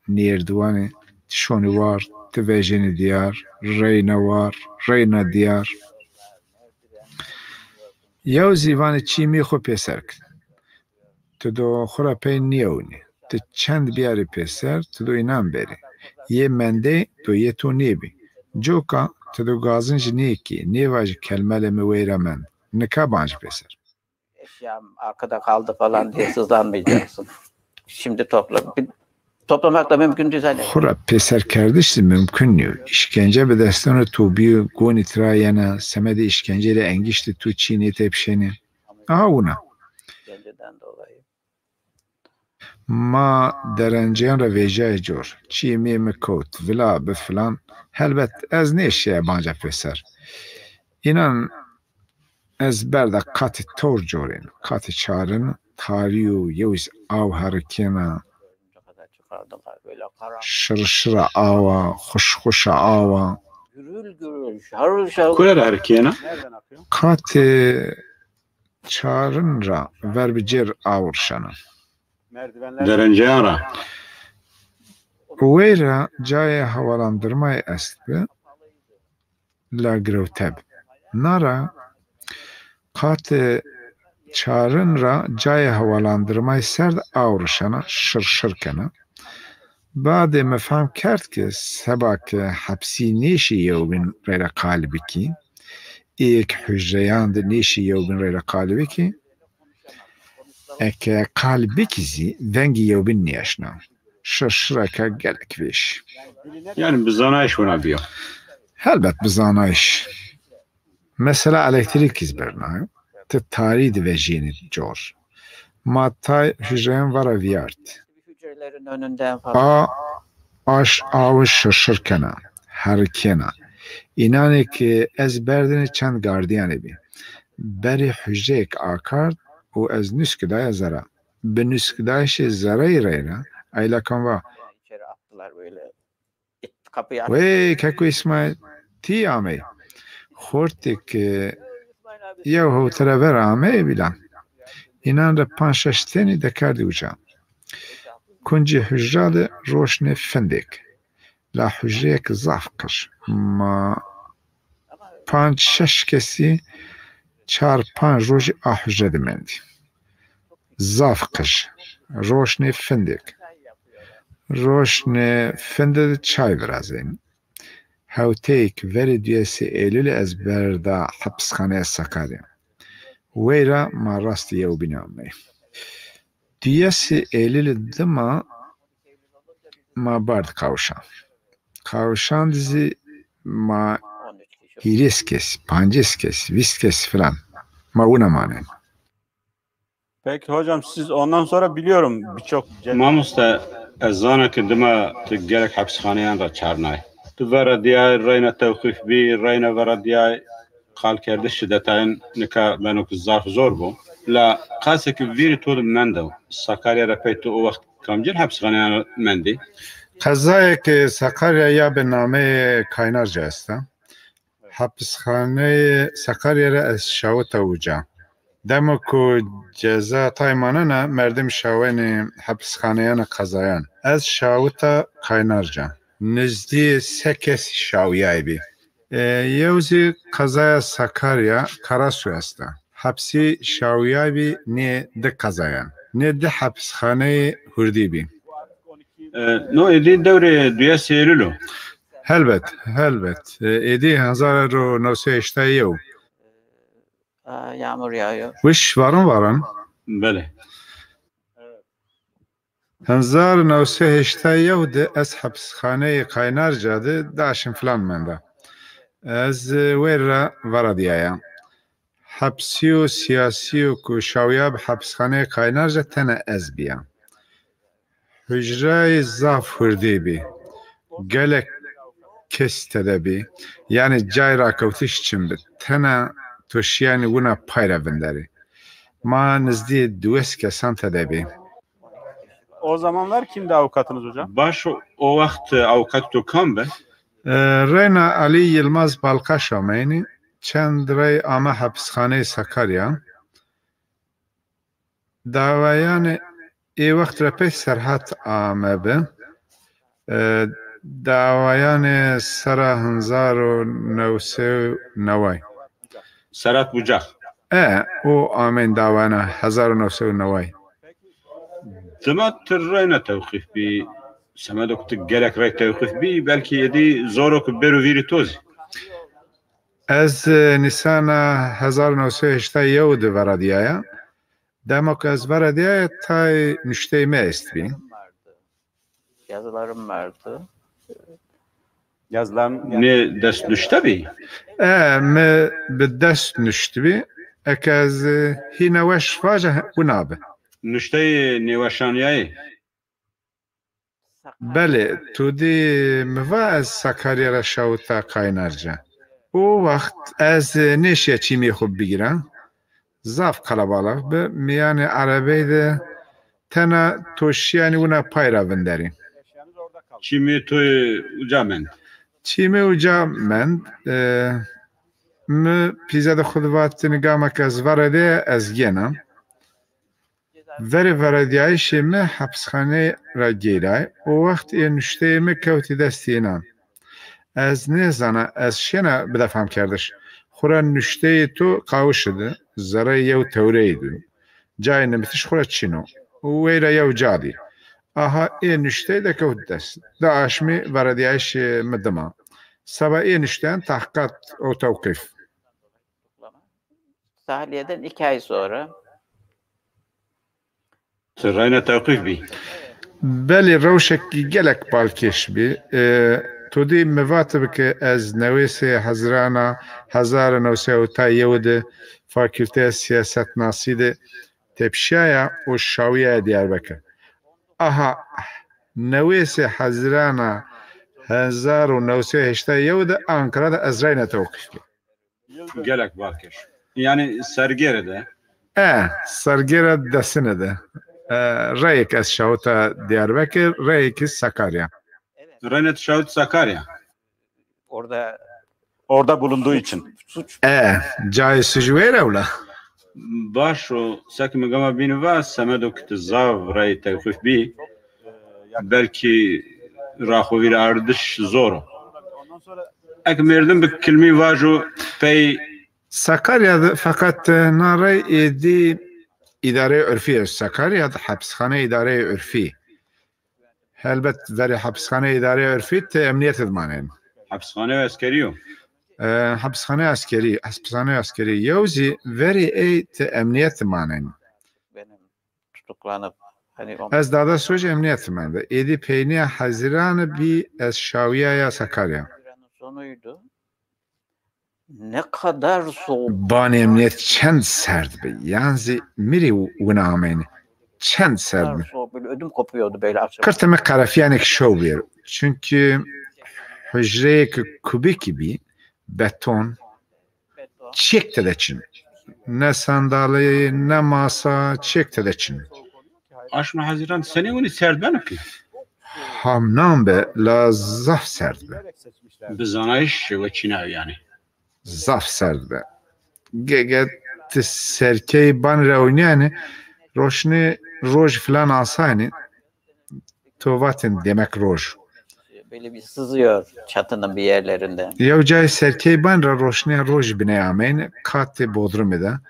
C: نیردوانه شونوار توجین دیار رینوار رینا دیار یو زیوان چیمی خو پیسر کن تو دو خورا پی نیونی تو چند بیاری پیسر تو دو اینام بری یه منده تو یه تو نیبی جوکا تو دو gazınca niye ki? Niye vacı kelmelemi veyremen? Ne kabancı peser?
D: Eşyam arkada kaldı falan diye sızlanmayacaksın. Şimdi topla. Toplamak da mümkün değil zaten.
C: Xura peser kerdişti mümkün değil. İşkence be destanu tu bir goni trayana semede işkenceyle engişti tu çiğni tepşeni. Aha una.
D: Geceden dolayı.
C: Ma derenceyan ra vecay cor. Çiğmi mi kot, vila be filan. Helbet ez ne işe banca peser. İnan ez berda katı tor corin. Katı çarın tariyu yeviz av harekena.
D: Böyle karanlık.
C: Şırşıra ava, hoşa ava.
D: Gürül şarıl şarıl.
B: كل هركينا
A: Nereden akıyor?
C: Katı çarın ra ver bir cer avurşana.
A: Merdivenler.
B: درنجارة
C: Weyra caya havalandırmayı esbi la grevteb. Nara katı çarın ra caya havalandırmayı serd avurşana şırşırkena. بعد ما فهم کرد که سبک حبسی نیشی یوبین غیر قالبی کی ایک حجریان ده نیشی یوبین غیر قالبی کی اکه قالبی کیزی ونگی یوبین نیشنا شرشرکه گلک بیش
B: يعني بزانايش هنا بيو
C: Elbet bizanayış. Mesela elektrik izberna te tarih ve jeni jor. Matay hücreyen var aviyart.
D: Hücrelerin önünden falan.
C: Aş avuş şaşırkena, herkena. İnane ki ez berdini çend gardiyanı bi. Beri hücrek akart o ez nüsküdaya zara. Be nüsküdayşı zarayı reyna. Ayla kanva.
D: İçeri attılar böyle. Kapıyı açtı.
C: Ve kako İsmail ti amey. Hortik ya ho teraver amey bilan. İnan da panşaşteni de kardi uca. Kunci hücralı roşne fendik. La hücrek zafkır. Ma panç şeş kesi çar panç roji a hücre demendi. Zafkır. Roşne fendik. Roşne fendik çay verazin. Hawteyk veri diyesi Eylül ezberda hapshaneye sakari. Weyra ma rasti yev binamey. Diyesi Eylül dima ma bard kavşan. Kavşan dizi ma
D: 13 kişi.
C: hiris kes, pances kes, vis kes filan. Ma una manen.
A: Peki hocam siz ondan sonra biliyorum birçok
B: Mamusta ezana ki dima tu gerek hapishanayan ra çarnay. Tu vera diyay rayna tevkif bi, rayna vera diyay qal kerdi şiddetayn nika benok zarf zor bu. La qase ki viri tolum mendo. Sakarya ra peytu o vakt kamcil hapishanayan mendi.
C: Kazaya ki Sakarya ya be name Kaynarca است. حبسخانه سکاریا را از شاو توجه. دمو کو جزا تایمانه نه مردم شاوین حبسخانه نه قضایان. از شاو تا Kaynarca. نزدی سکس شاویای بی. یوزی قضای سکاریا Karasu است. حبسی شاویای بی نه ده قضایان. نه ده حبسخانه هردی بی.
B: No edi devre duya seyrulu.
C: Elbet, elbet. Edi 1981.
D: Yağmur yağıyor.
C: Wish varın.
B: Bele.
C: 1981 de ez hapishane Kaynarca de daşın falan mende. Ez vera varadiyaya. Hapsiyo siyasiyo ku şavyab hapishane Kaynarca tene ez biya. Hücre zaf hırdi bi. Gelek keste bi. Yani cayra kavtiş çimdi. Tene toşiyani buna payra binderi. Ma nizdi dues kesan tedebi.
A: o zamanlar kimdi avukatınız hocam?
B: Baş o vakt avukat tu kam be?
C: Reyna Ali Yılmaz Balkaşa meyni. Çend rey ama hapishane Sakarya. Davayanı vakt repey serhat amebe. Davayanı sara hınzaro nevse nevay.
B: Serhat Bucak.
C: O amen davana 1990.
B: Dima tırrayna tevkif bi. Semedok tu gerek ray tevkif bi. Belki yedi zorok beru viri tozi.
C: Ez Nisana 1981 de varadiyaya. Demek ez varadiyaya tay müşteyme estbi.
D: Yazılarım vardı.
A: Yazılan
B: Ne dest düşte bi?
C: Me bedest nüştbi. Ekaz hina veş faja unabe.
B: Nüşte nevaşaniyayı.
C: Bele, tudi mva ez Sakarya ra şavta Kaynarca. O vakt ez neşe çimi xub bigirem. Zaf kalabalık be miyane arabeyi de tena toşiyani una payra venderi.
B: Çimi tu ucamen.
C: چیمه و جا من پیزاد خودوات نگام که از ورده از گنام وری وردیایش می حبسخانه را گیرای و وقت این نشته می کوتی دستینم از نزانه از شنا بدفهم کردش خورا نشته تو قاوشده زره یو توره دو جای نمیتش خورا چینو ویرا یو جادی aha enişte de kavdest. Daşmi varadiyş medema. Sabah enişten tahkikat o tevkif.
D: Tahliye'den 2 ay sonra
B: Tırrayna tevkif bi.
C: Beli roşek gelek balkeş bi. Tudi mevatib ki ez nevesi Hazrana 1981 fakülte siyaset naside tepşaya o şaviye Diyarbakır. Aha, nevesi Hazrana 1981 de Ankara'da Azra'yla tevkif.
B: Gelek balkeş. Yani Sergere'de.
C: Sergera desine de. Reyk az şavta Diyarbakır, Reyk Sakarya.
B: Renet Şahit Sakarya.
A: orada bulunduğu için.
D: suç
C: Cay sucuveyre ula.
B: Başo sakın gama bini var semedok zav ray tevkif bi. Belki rahovir ardış zor. Ek merdim bir kelime vajo pey
C: Sakarya'da fakat naray edi idare örfi Sakarya'da hapishane idare örfi. Elbet veri hapishane idare örfi te emniyet edmanen.
B: hapishane ve askeriyo.
C: Hapishane askeri. Yavzi veri te emniyet edmanen.
D: benim tutuklanıp Hani o
C: Ez dada soj emniyet mende. Edi peyniye Haziran bir ez Şaviye'ye Sakarya.
D: Haziran'ın sonuydu. Ne kadar soğuk.
C: Ban emniyet çend serd be. Yanzi miri unameni. Çend
D: Ne
C: serd
D: kadar
C: be.
D: soğuk. Böyle ödüm kopuyordu böyle akşam.
C: Kırtımı karafiyanek şov bir. Çünkü hücreye kubik gibi beton
D: Beton.
C: çekte de çin. Ne sandalye ne masa çekte de çin.
B: Aşma Haziran sene onu serdben ki.
C: Hamnam be la zaf serd be.
B: Bizanayış ve Çinav yani.
C: Zaf serd be. Geget serkey ban rewniyani roşni roj falan asayni tovatin demek roj.
D: Böyle bir sızıyor çatının bir yerlerinden.
C: Yev cay serkey ban ra roşni roj bineyameyn kat bodrum da.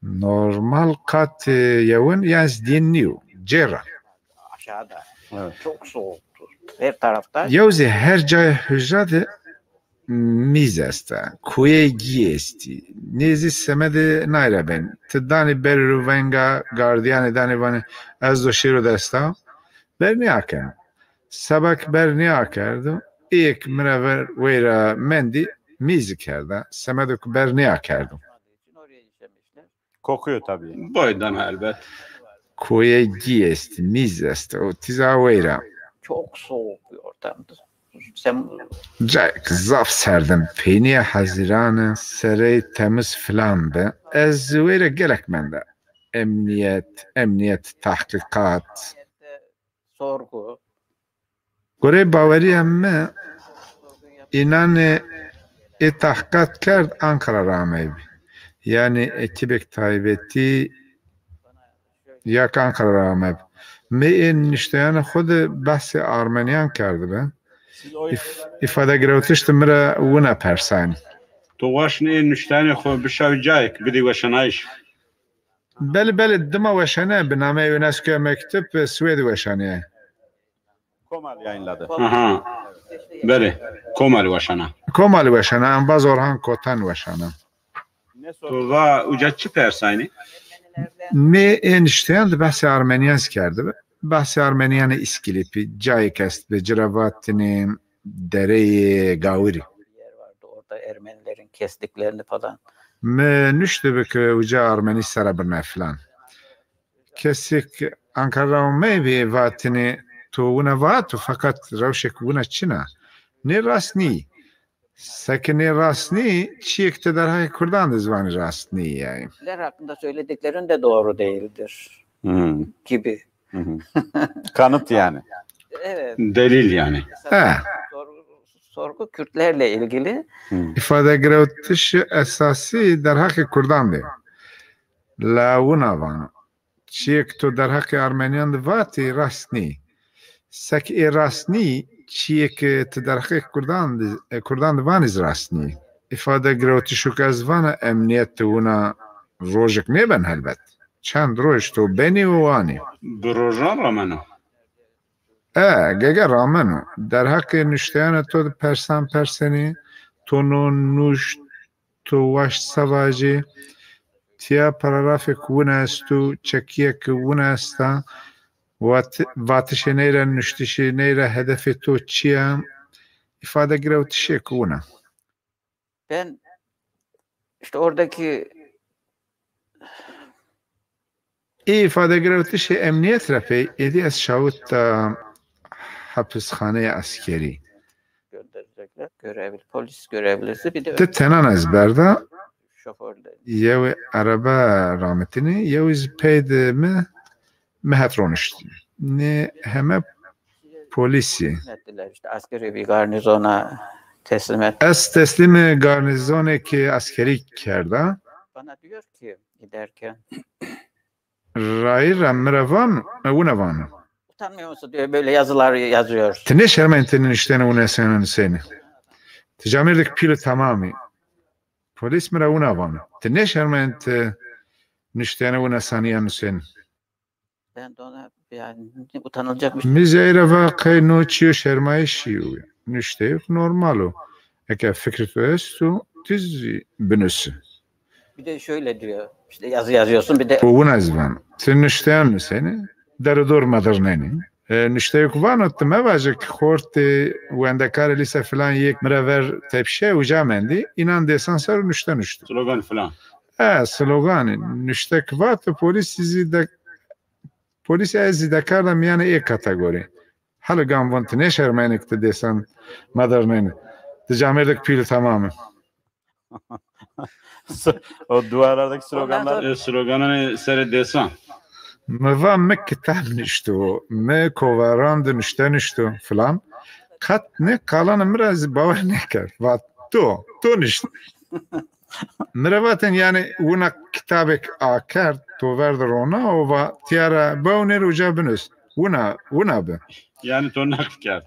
C: Normal kat yevin yaz dinniyor. Cera.
D: Aşağıda.
A: Evet.
D: Çok soğuktu. Her tarafta.
C: Yevzi her cay hücrede میز است کوی گی استی نیزی سمد نایره بین تدانی بر رو ونگا گاردیان دانی وانی از دو شیرو دستا بر نیا کرد سبک بر نیا کرد ایک منور ویرا مندی میزی کرده سمدو که ber nیا کردم
D: Oraya işemişler.
A: Kokuyor tabii.
B: Boydan elbet.
C: کوی گی استی میز است o tiza ویرا
D: Çok soğuk bir ortamdı. Sen
C: Cayk zaf serdim peyniye Haziran'ı sere temiz filan be. Ez vere gerek mende. Emniyet, tahkikat.
D: sorgu.
C: Gore baveri emme inan tahkikat kerd Ankara ramevi. Yani ekibek taybeti yak Ankara ramevi. Me in nişteyan خود بحث Armeniyan کرده be.
A: Siz o
C: İfade gravtişti mire una persani.
B: Tovaş ne nüştani xo bişav cayk bidi ve şanayış.
C: بله دما وشانه به نام یونسکو مکتب سوئد وشانه
A: Komal yayınladı.
B: Aha. Beri. Komal ve şana.
C: کومال وشانه ام باز orhan kotan وشانه
A: Ne sor?
B: Tova ucatçı persayni.
C: می انشتیان ده بحث آرمنیان کرده بحث آرمنیان اسکلیپی جایی کست به جراواتنی دره گاوری
D: Bir yer vardı orada Ermenilerin kestiklerini falan.
C: می نشته بکه وجا آرمنی سر برنه فلان کسی که انکارا می بی واتنی تو ونه واتو فقط روشک ونه چنه نی راست نی سکنی راست نی چی اکتدارهای کردان دزوانی راست نی یعنی
D: Ermeniler hakkında söylediklerin de doğru değildir gibi.
A: Kanıt yani.
D: Evet.
B: Delil yani.
D: Sorgu Kürtlerle ilgili.
C: ifade gravtiş esası der hakkı Kurdan'dı. La unavan. Çiyek to der hakkı Armenyan de vati rasni. Sek rasni çiyek to der hakkı Kurdan'dı vaniz rasni. İfade gravtiş ukazvana emniyet una rojek ne ben helbet. Çand roj to beni u vani.
B: Brojan ramana.
C: Gege ramenu. Der hakkı nüşteyane to perseni tonu nuş to vaş savacı tía paragrafı kuvuna estu çekiye kuvuna esta vatişe neyre nüştişi neyre hedefi to çiya ifade gravtişe kuvuna.
D: Ben işte oradaki
C: ifade gravtişe emniyet rafi edi az şahut hapishane askeri.
D: gönderecekler. Görevli, polis görevlisi bir de
C: De tenan ezberde
D: şoförler.
C: yev araba rahmetini yev iz peyd me hatronuştu. Ne heme polisi.
D: Ettiler işte askeri bir garnizona teslim et.
C: Ez teslimi garnizone ki askeri kerda.
D: Bana diyor ki giderken
C: Rai ramravan unavan.
D: utanmıyor musun diyor böyle yazılar yazıyor.
C: Tene şermentenin işten unesenin seni. Ticamirdik pili tamamı. Polis mira unavan. Tene şermente niştene unesaniyan seni.
D: Ben de ona yani utanılacak bir
C: Mizeyre vakay noçiyo şermayişiyo. Nişte normalu. Eke fikri estu tiz binüsü.
D: Bir de şöyle diyor. İşte yazı yazıyorsun bir de
C: Bu unazvan. Sen nişteyen mi seni? دردور مدرننی نشته کوانت مواجه خورت وندکار لیسه فلان یک مرور تپشه و جامندی اینان دیسان سر نشته نشته
B: سلوگان فلان
C: سلوگان نشته کوات پلیس از دکار میانه یک کاتگوری حالا گام وانت نشر منک دیسان مدرننی دجامردک پیل تمامه
A: O duvarlardaki sloganlar
B: sloganın seri desan.
C: موا مکتب نشتو کواران نشته نشتو فلان قط نه کالان مرز باور نکرد و تو نشت مرواتن یعنی اونا کتابک آکر تو ورد رونا و تیارا باونه رو جابنوس اونا به
B: Yani to nakit کرد.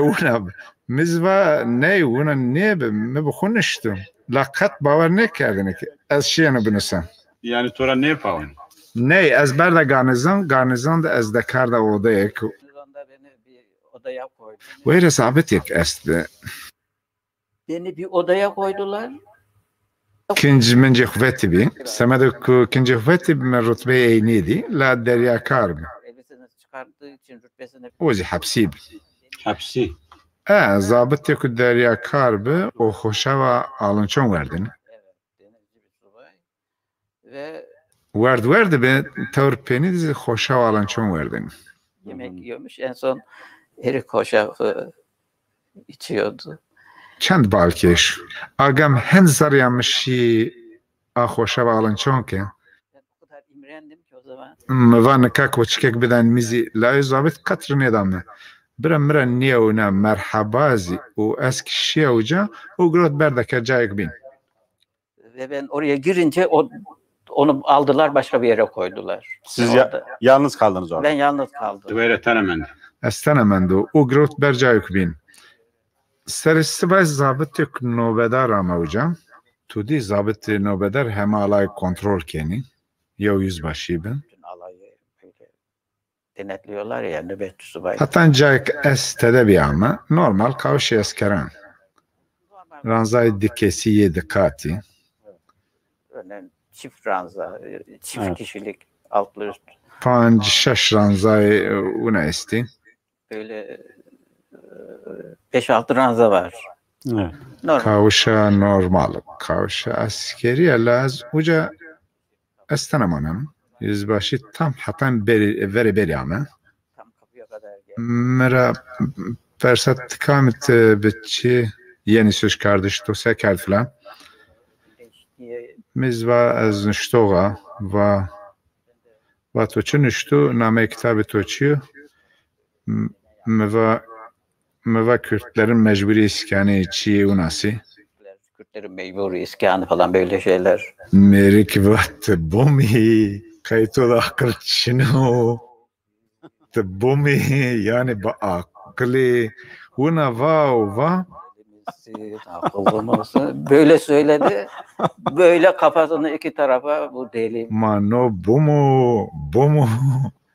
C: اونا به مزوا نه اونا نه به مبخونشتو لقط باور نکردن که از شیانو بنوسم
B: Yani tora ne yapalım?
C: نه از برد گارنیزان ده از دکار ده odaya ki
D: Onda beni bir odaya koydu.
C: ویره ثابت یک است
D: Beni bir odaya koydular.
C: کنج من جخوتی بی سمده که کنج جخوتی من رتبه اینی دی لا دریا کار بی
D: Elbisini çıkardığı için rütbesini
C: اوزی حبسی بی
B: Hapsi.
C: ضابط که دریا کار بی او خوشه و آلنچون وردن
D: evet denizci bir subay ve
C: ورد بی تور پینی دیزی خوشه و آلنچون وردن
D: yemek yiyormuş. En son erik hoşafı içiyordu.
C: چند بالکش آگم هند زریامشی آخوشه و آلنچون که
D: Ben o kadar imrendim ki o zaman.
C: موان که کوچکک بدن میزی لای ضابط قطر نیدامه برم مرا نیونه مرحبازی و اسک شیوجا و گرد بردکه جایک بین
D: Ve ben oraya girince onu aldılar başka bir yere koydular.
A: siz
D: Orada.
A: yalnız kaldınız orada.
D: Ben yalnız kaldım.
B: Duvere tenemen.
C: استنمندو او گروت بر جایک بین سرستی باید ضابط یک نوبدار آموجا تو دی ضابط نوبدار همه alay kontrol کنی یا yüzbaşı bin
D: Bütün alayı böyle denetliyorlar ya nöbetçi subay.
C: hatta jayk estede bir ama normal kavşi eskeren ranzay dikesi yedikati
D: Örneğin çift ranza, çift
A: Evet.
D: kişilik altlı üst.
C: 5-6 ranzay una esti
D: Böyle 5-6 ranza var.
A: Evet.
D: Normal.
C: kavşa normal kavşa askeri laz uca استنمانم yüzbaşı tam hatan veri ama
D: Tam kapıya kadar geldi.
C: مرا فرصت کامت بچی یعنی سوش کردش تو سه کرد فلان
D: Diye
C: مزوا از نشتوغا و تو چه نشتو نامه کتاب تو چی موا Kürtlerin mecburi iskanı çi u nasi
D: Kürtlerin mecburi iskanı falan böyle şeyler.
C: merik vat bumi kayıtı da akıl şunu bumi yani ba akli una va
D: Elimizi, aklımızı böyle söyledi. Böyle kafasını iki tarafa bu deli.
C: مانو بومو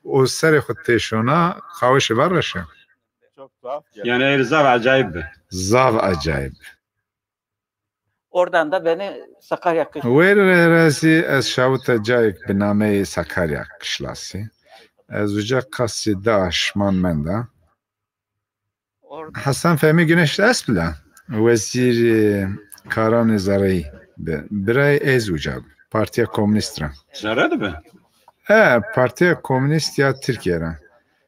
C: o سر خود تشونا خواهش برشه
A: Çok tuhaf geldi.
B: Yani Erzak acayip bir.
C: زاو عجایب
D: Oradan da beni Sakarya kış.
C: ویر رازی از شاوت جایک به نامه سکاریا کشلاسی از وجه قصیده آشمان منده
D: Orada
C: حسن فهمی گنش دست بله وزیر کاران زرعی برای از وجه پارتیا کمونیست را
B: Zaradı be.
C: پارتیا کمونیست یا ترکیه را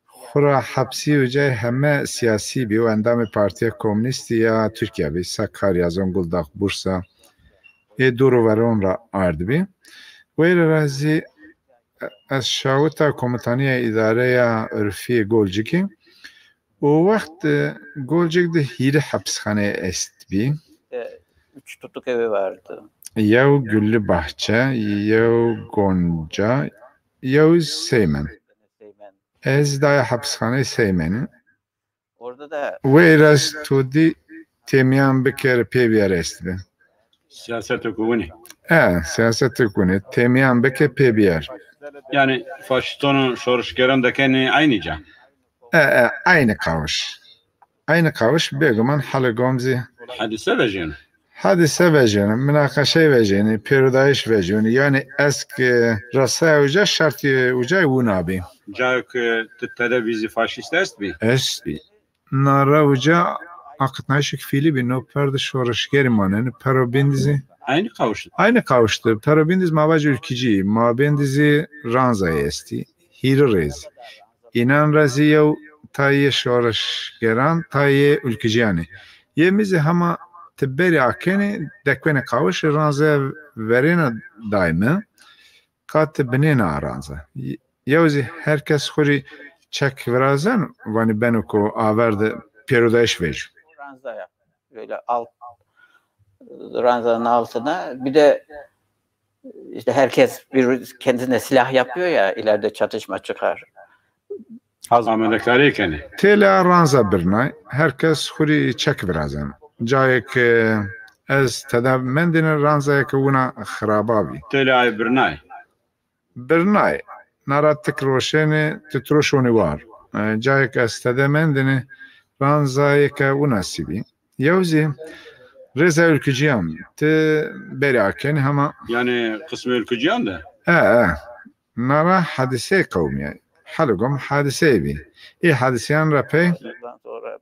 C: خورا حبسی وجه همه سیاسی بی و اندام پارتیا کمونیست یا ترکیه بی سکاریا زنگلداق بورسا دورو ورون را آرد بی ویر رازی از شاوتا کومتانی اداره عرفی گلجیکی o وقت گلجیک ده هیر حبسخانه است بی
D: 3 tutuk evi vardı.
C: یا گل bahçe یا گونجا یا سیمن
D: Seymen.
C: از دای حبسخانه سیمن
D: Orada da
C: ویر از تو دی تیمیان بکر پی بیار است بی
B: Siyaset hukukuni.
C: siyaset کنه تیمیان بکر پی بیار
B: Yani faşistonun soruşturmasındaki aynıca.
C: aynı kavuş aynı kavuş beguman halı gomzi
B: Hadise vecin.
C: hadise veceni, münakaşe veceni, periyodayiş veceni, yani eski rasaya uca şartı uca unabi.
B: Cak televizyon faşist est bi.
C: Esti. Nara uca akıtnaşık fiili bir no perde şoruş gerimanen, perobindizi.
B: Aynı kavuştu.
C: Aynı kavuştu. Perobindiz mavacı ülkücü, mabendizi ranzaya esti. Hiri rez. İnan razi yev tayi şoruş geran, tayi ülkücü yani. Yemizi hama teberi akeni dekvene kavuş ranzaya verene daimi. Kat binena ranza. Yevzi herkes xuri çek verazan vani benuko averde periyodayiş vecü.
D: Ranzaya böyle ranzanın altına bir de işte herkes bir kendine silah yapıyor ya, ileride çatışma çıkar.
B: Amelekari keni.
C: Tela ranza birnay herkes xuri çek verazan. Cayek ez tedavmendine ranzaya ki una xarababi.
B: Tele ay birnay.
C: Birnay nara tikroşeni titroşoni var. Cayek ez tedavmendine ranzaya ki una sibi. Yevzi reza ülkücüyam. Te beri akeni hama
B: Yani kısmı ülkücüyan da.
C: nara hadise kavmiye. Halugum hadise bi. Hadiseyan rapey
D: Ondan sonra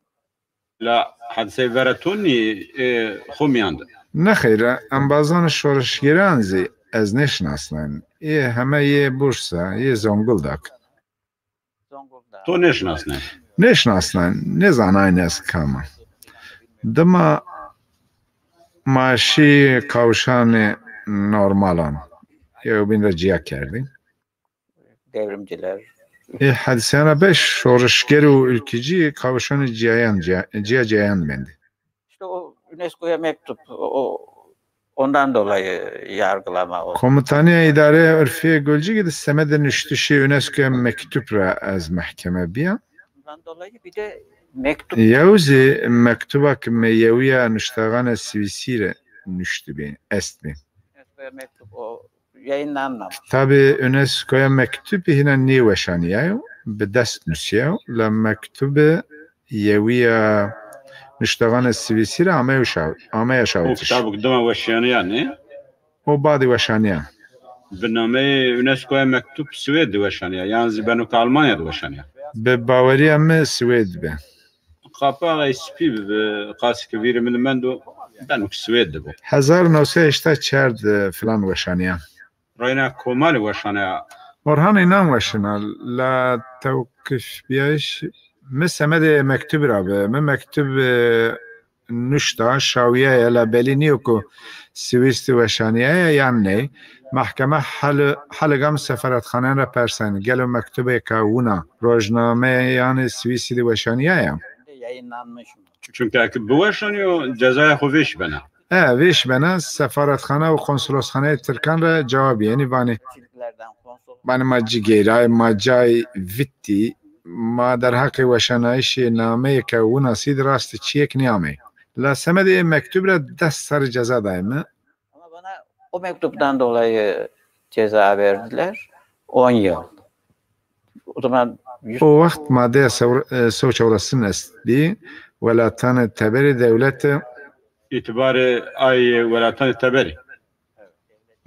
B: La hadise veretuni xumyandı.
C: nexeyre embazan şoreşgiran zî ez neşnaslan. Heme ye Bursa, ye Zonguldak.
D: Zonguldak.
B: To ne şinasne?
C: Neşnaslan, ne zanayın ez kama. Dima maaşi kavşanı normalan. Yew bin de ciya kerdi.
D: Devrimciler.
C: Hadisena beş şoreşgeri u ülkücü kavşanı ciyayan bendi.
D: İşte o UNESCO'ya mektup, ondan dolayı yargılama oldu.
C: Komutaniye idare örfiye gölcü gidi semedenüştüşü UNESCO'ya mektup ra az mahkeme biya.
D: Ondan dolayı bir de mektup
C: Yavzi mektuba kime yeviya nüştagane sivisiyle nüştü bi, est bi.
D: UNESCO'ya mektup o yayınlanmamış.
C: Tabi UNESCO'ya mektup hine niveşaniyayo, bi dest nüsiyayo, la mektubu yeviya nüştagane sivisiyle ama
B: O
C: yaşavutış.
B: kitabı dama veşyanı yani.
C: O badi veşaniya.
B: Bername UNESCO'ya mektup Suedi veşyanı. Yani benuk Almanya'da veşyanı.
C: Be bavariya me Sued be.
B: Kapağı ispi kasık verimin ben de benuk Suedi bu.
C: 1984 falan veşaniya.
B: Rayna Komali veşyanı.
C: Orhan inan veşina, la tevkif biyaş مسمد مكتوب رابع من مكتوب نشتا شاوية يلا بلينيوكو سويست وشانية يعني محكمة حلقام سفارت خانه را پرسن گلو مكتوبه كاونا روجنامه yani سويسي دي وشانية
D: Yayınlanmış mı?
B: Çünkü bu veşyanı cezaya hoviş bana.
C: ويش بنا سفارت خانه و konsolos خانه ترکان را جواب yani
D: Çiftlerden konsol.
C: bana maci geyray macay vitti ما در حق وشنایش نامه که او نسید راست چیک نیامه. لسمد مکتوب را دست سر ceza daimi.
D: Ama bana o mektuptan dolayı ceza verdiler. 10 yıl. O zaman
C: O vakit madde soç orasın esti. Velatan teberi devlet
B: İtibarı ay velatan teberi.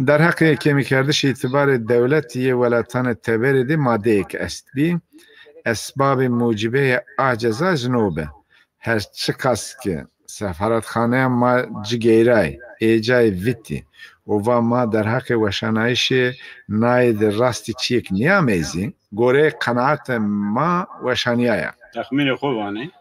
C: در حق کمی کردش اعتبار devlet ye velatan teberi de madde ek esti. اسباب موجبه اعجزا جنوبه هر چه کس که سفارتخانه ما جگیرای ایجای ویتی و ما در حق وشانایش ناید راستی چیک نیامیزی گوره قناعت ما وشانیایا
B: Tahmini خوبانه.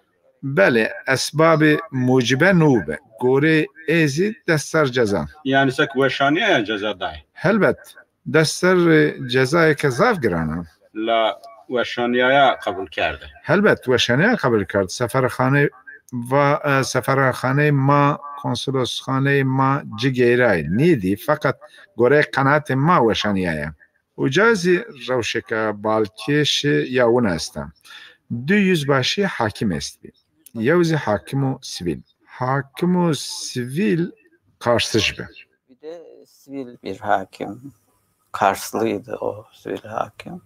C: بله اسباب موجبه نوبه گوره ایزی دستر جزا
B: Yani sek veşyanıya ceza dahi.
C: هلبت دستر جزای که زاف گرانه
B: La veşyanıya kabul kerdi.
C: هلبت وشانه قبول کرد سفرخانه و سفرخانه ما کنسولوسخانه ما جگیرای نیدی فقط گوره قناعت ما وشانیه و جازی روشک بالکش یا اون هستم 200 باشی حاکم است یوزی حاکم و سیویل حاکم و سیویل karşıcı bir.
D: bir de sivil bir hakim. Karslıydı o sivil hakim.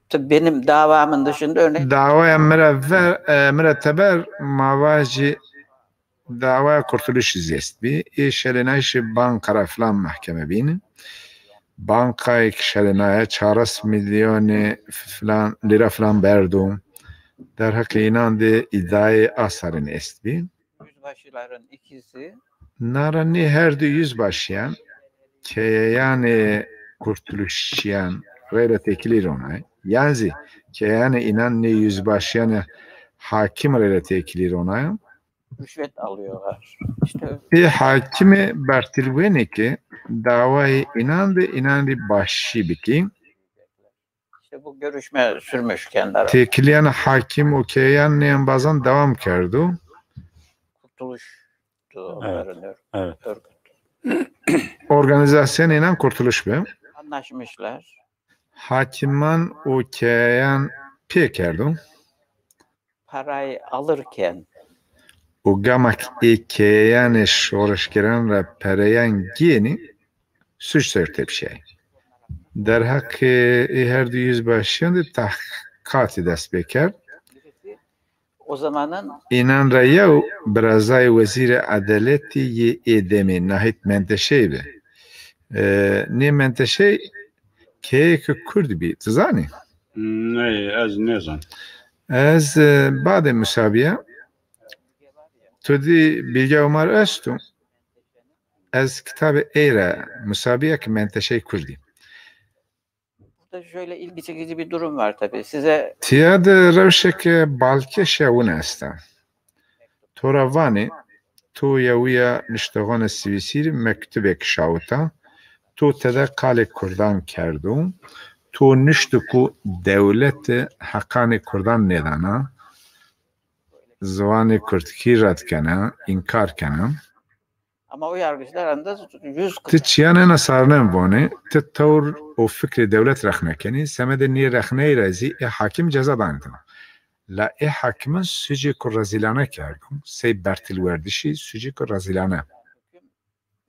D: Tabii benim davamın dışında örnek
C: Davaya müretteber mavaci dava kurtuluş zest bi. Şelenayş bankara falan mahkeme binin. Bankayı şelenaya 4 milyon falan lira falan berdum. Der hakkı inandı iddiayı asarın est bi.
D: Yüzbaşıların ikisi
C: Narani her de yüzbaşıyan ki yani kurtuluşyan gayret ekilir ona. Yani ki yani inan ne yüzbaşıyan hakim gayret ekilir ona.
D: rüşvet alıyorlar. İşte
C: Hakimi bertilveni ki davayı inandı başı biki.
D: işte bu görüşme sürmüş kendi arasında.
C: Tekliyen hakim okeyan neyen bazan devam kerdu.
D: Kurtuluştu onların
A: Evet.
D: örgütü.
C: Organizasyon inan kurtuluş be.
D: Anlaşmışlar.
C: Hakiman okeyan pekerdu.
D: Parayı alırken
C: O gamak ekeyan şoruşkiran ra pereyan giyeni suç sörtep şey. Der hak her de yüzbaşıyan tahkikatı dest bekar.
D: birisi o zamanın
C: İnan ra yav birazay vezir adaleti ye edemi nahit menteşey be. Ne menteşey ki Kürt bi tızani.
B: Ne az ne zan.
C: Az بعد مسابقة تودي بيجا عمر أستو از كتاب إيرا مسابقة كمنتشي كردي
D: burada şöyle ilgi çekici bir durum var tabii. Size
C: تياد روشك بالكش يون أستا توراواني تو يويا نشتغان السويسير مكتبك شاوتا تو تدا قال كردان كردو تو نشتكو دولت حقان كردان ندانا زوان کردکی رد کنه inkar کنه
D: ama o yargıçlar arasında 100
C: تچیانه نصارنه بونه تطور او فکر دولت رخنه کنی سمد نی رخنه رازی ای حاکم جزا دانتم لا ای حاکم سوجی که رزیلانه کردم سی برتل وردشی سوجی که رزیلانه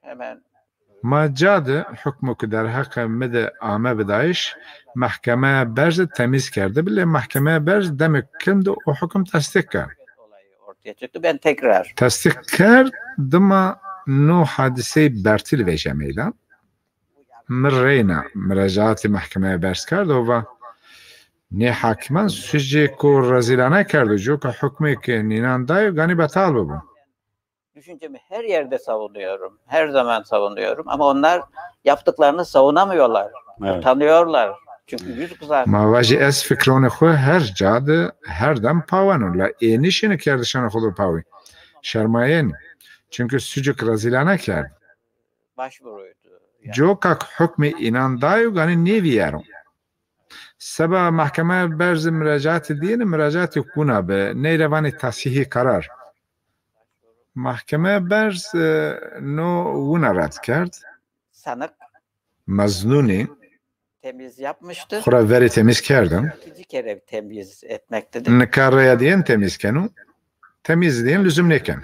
D: hemen
C: ما جاده حکمو که در حق مده آمه بدایش محکمه برز تمیز کرده بله محکمه برز دم کند و حکم تصدیق کرد
D: olayı ortaya çıktı. Ben tekrar
C: تصدیق کرد دما نو حادثه برتل ویژه میدن من رینا مراجعات محکمه برس کرد و نی حاکمان سوژه کو رزیلانه کرد جو که حکمی که نینان دایو گانی بطال ببو
D: düşüncemi her yerde savunuyorum. Her zaman savunuyorum. Ama onlar yaptıklarını savunamıyorlar.
A: Evet.
D: Utanıyorlar. Çünkü yüz kızartıyor.
C: ما واجه از فکران خو هر جاده هر دم پاوانو لا اینیشینه کردشان خودو پاوی شرمایین çünkü sucuk razilane کرد
D: Başvuruydu. Yani
C: جو که حکم اینان دایو گانی نیویارم سبا محکمه برز مراجعات دین مراجعات کنه به نیروانی تصحیحی قرار محکمه برز نو ونا رد کرد
D: sanık
C: مزنونی
D: temiz yapmıştı.
C: خورا وری temiz کردم
D: İkinci kere temiz etmektedir.
C: نکاره دیین temiz کنو temiz دیین lüzum neken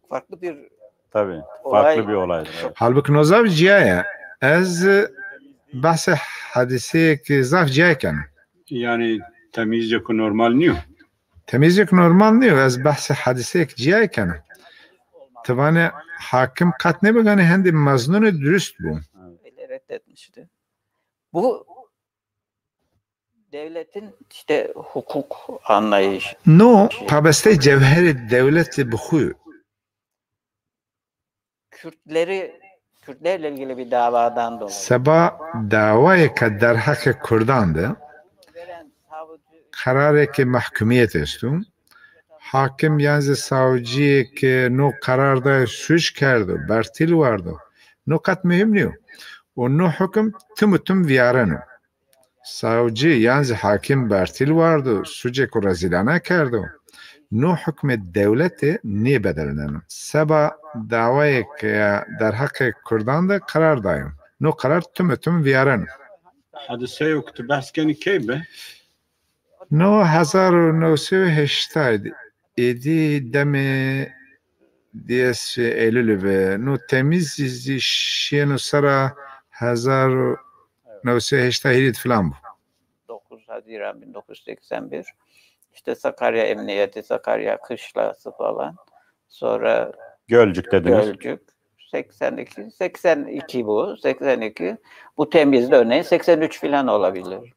D: Farklı bir
A: Tabii.
D: Olay-
A: Farklı bir olaydı. Evet.
C: halbuki nozav ciyaya az bahse hadise ki zaf ciyayken
B: Yani temizce ku normal niyo.
C: temizlik normal değil az bahse hadise ki ciyayken tabane hakim kat ne begani hendi maznunu dürüst bu
D: öyle reddetmişti. Bu devletin işte hukuk anlayışı.
C: نو پابسته جوهر دولت بخو
D: Kürtlerle ilgili bir davadan dolayı.
C: سبا دعوای که در حق کردان ده
D: Veren savcı
C: قراره که محکومیت استو حاکم یعنی ساوجی که نو قرار ده سوش کرده برتیل وارده نو قط مهم نیو و نو حکم تم ویارنو ساوجی یعنی حاکم برتیل وارده سوجه که رزیلانه کرده نو حکم دولت نی بدلنن سبا دعوای که در حق کردان ده قرار دایم نو قرار تم ویارنو
B: Hadise yok tu bahs keni key be.
C: 1980 ایدی دم دیس ایلول به نو تمیز شینو سرا 1980 falan bu.
D: 9 Haziran 1981 işte Sakarya Emniyeti, Sakarya Kışlası falan Sonra
A: Gölcük dediniz.
D: Gölcük 82 bu. 82. Bu temizde örneğin 83 falan olabilir.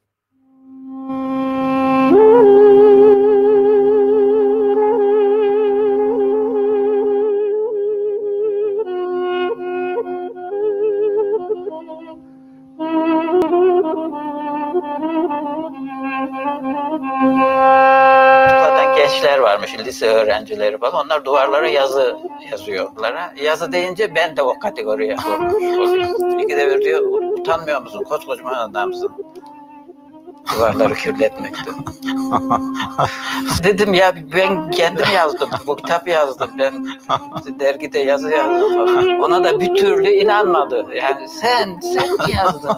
D: Zaten gençler varmış, lise öğrencileri falan. Onlar duvarlara yazı yazıyorlar. Yazı deyince ben de o kategoriye oluyorum. İkide bir diyor, utanmıyor musun? Koskocaman adamsın. Duvarları kirletmekte. Dedim ya ben kendim yazdım. Bu kitap yazdım. Ben dergide yazı yazdım falan. Ona da bir türlü inanmadı. Yani sen yazdın.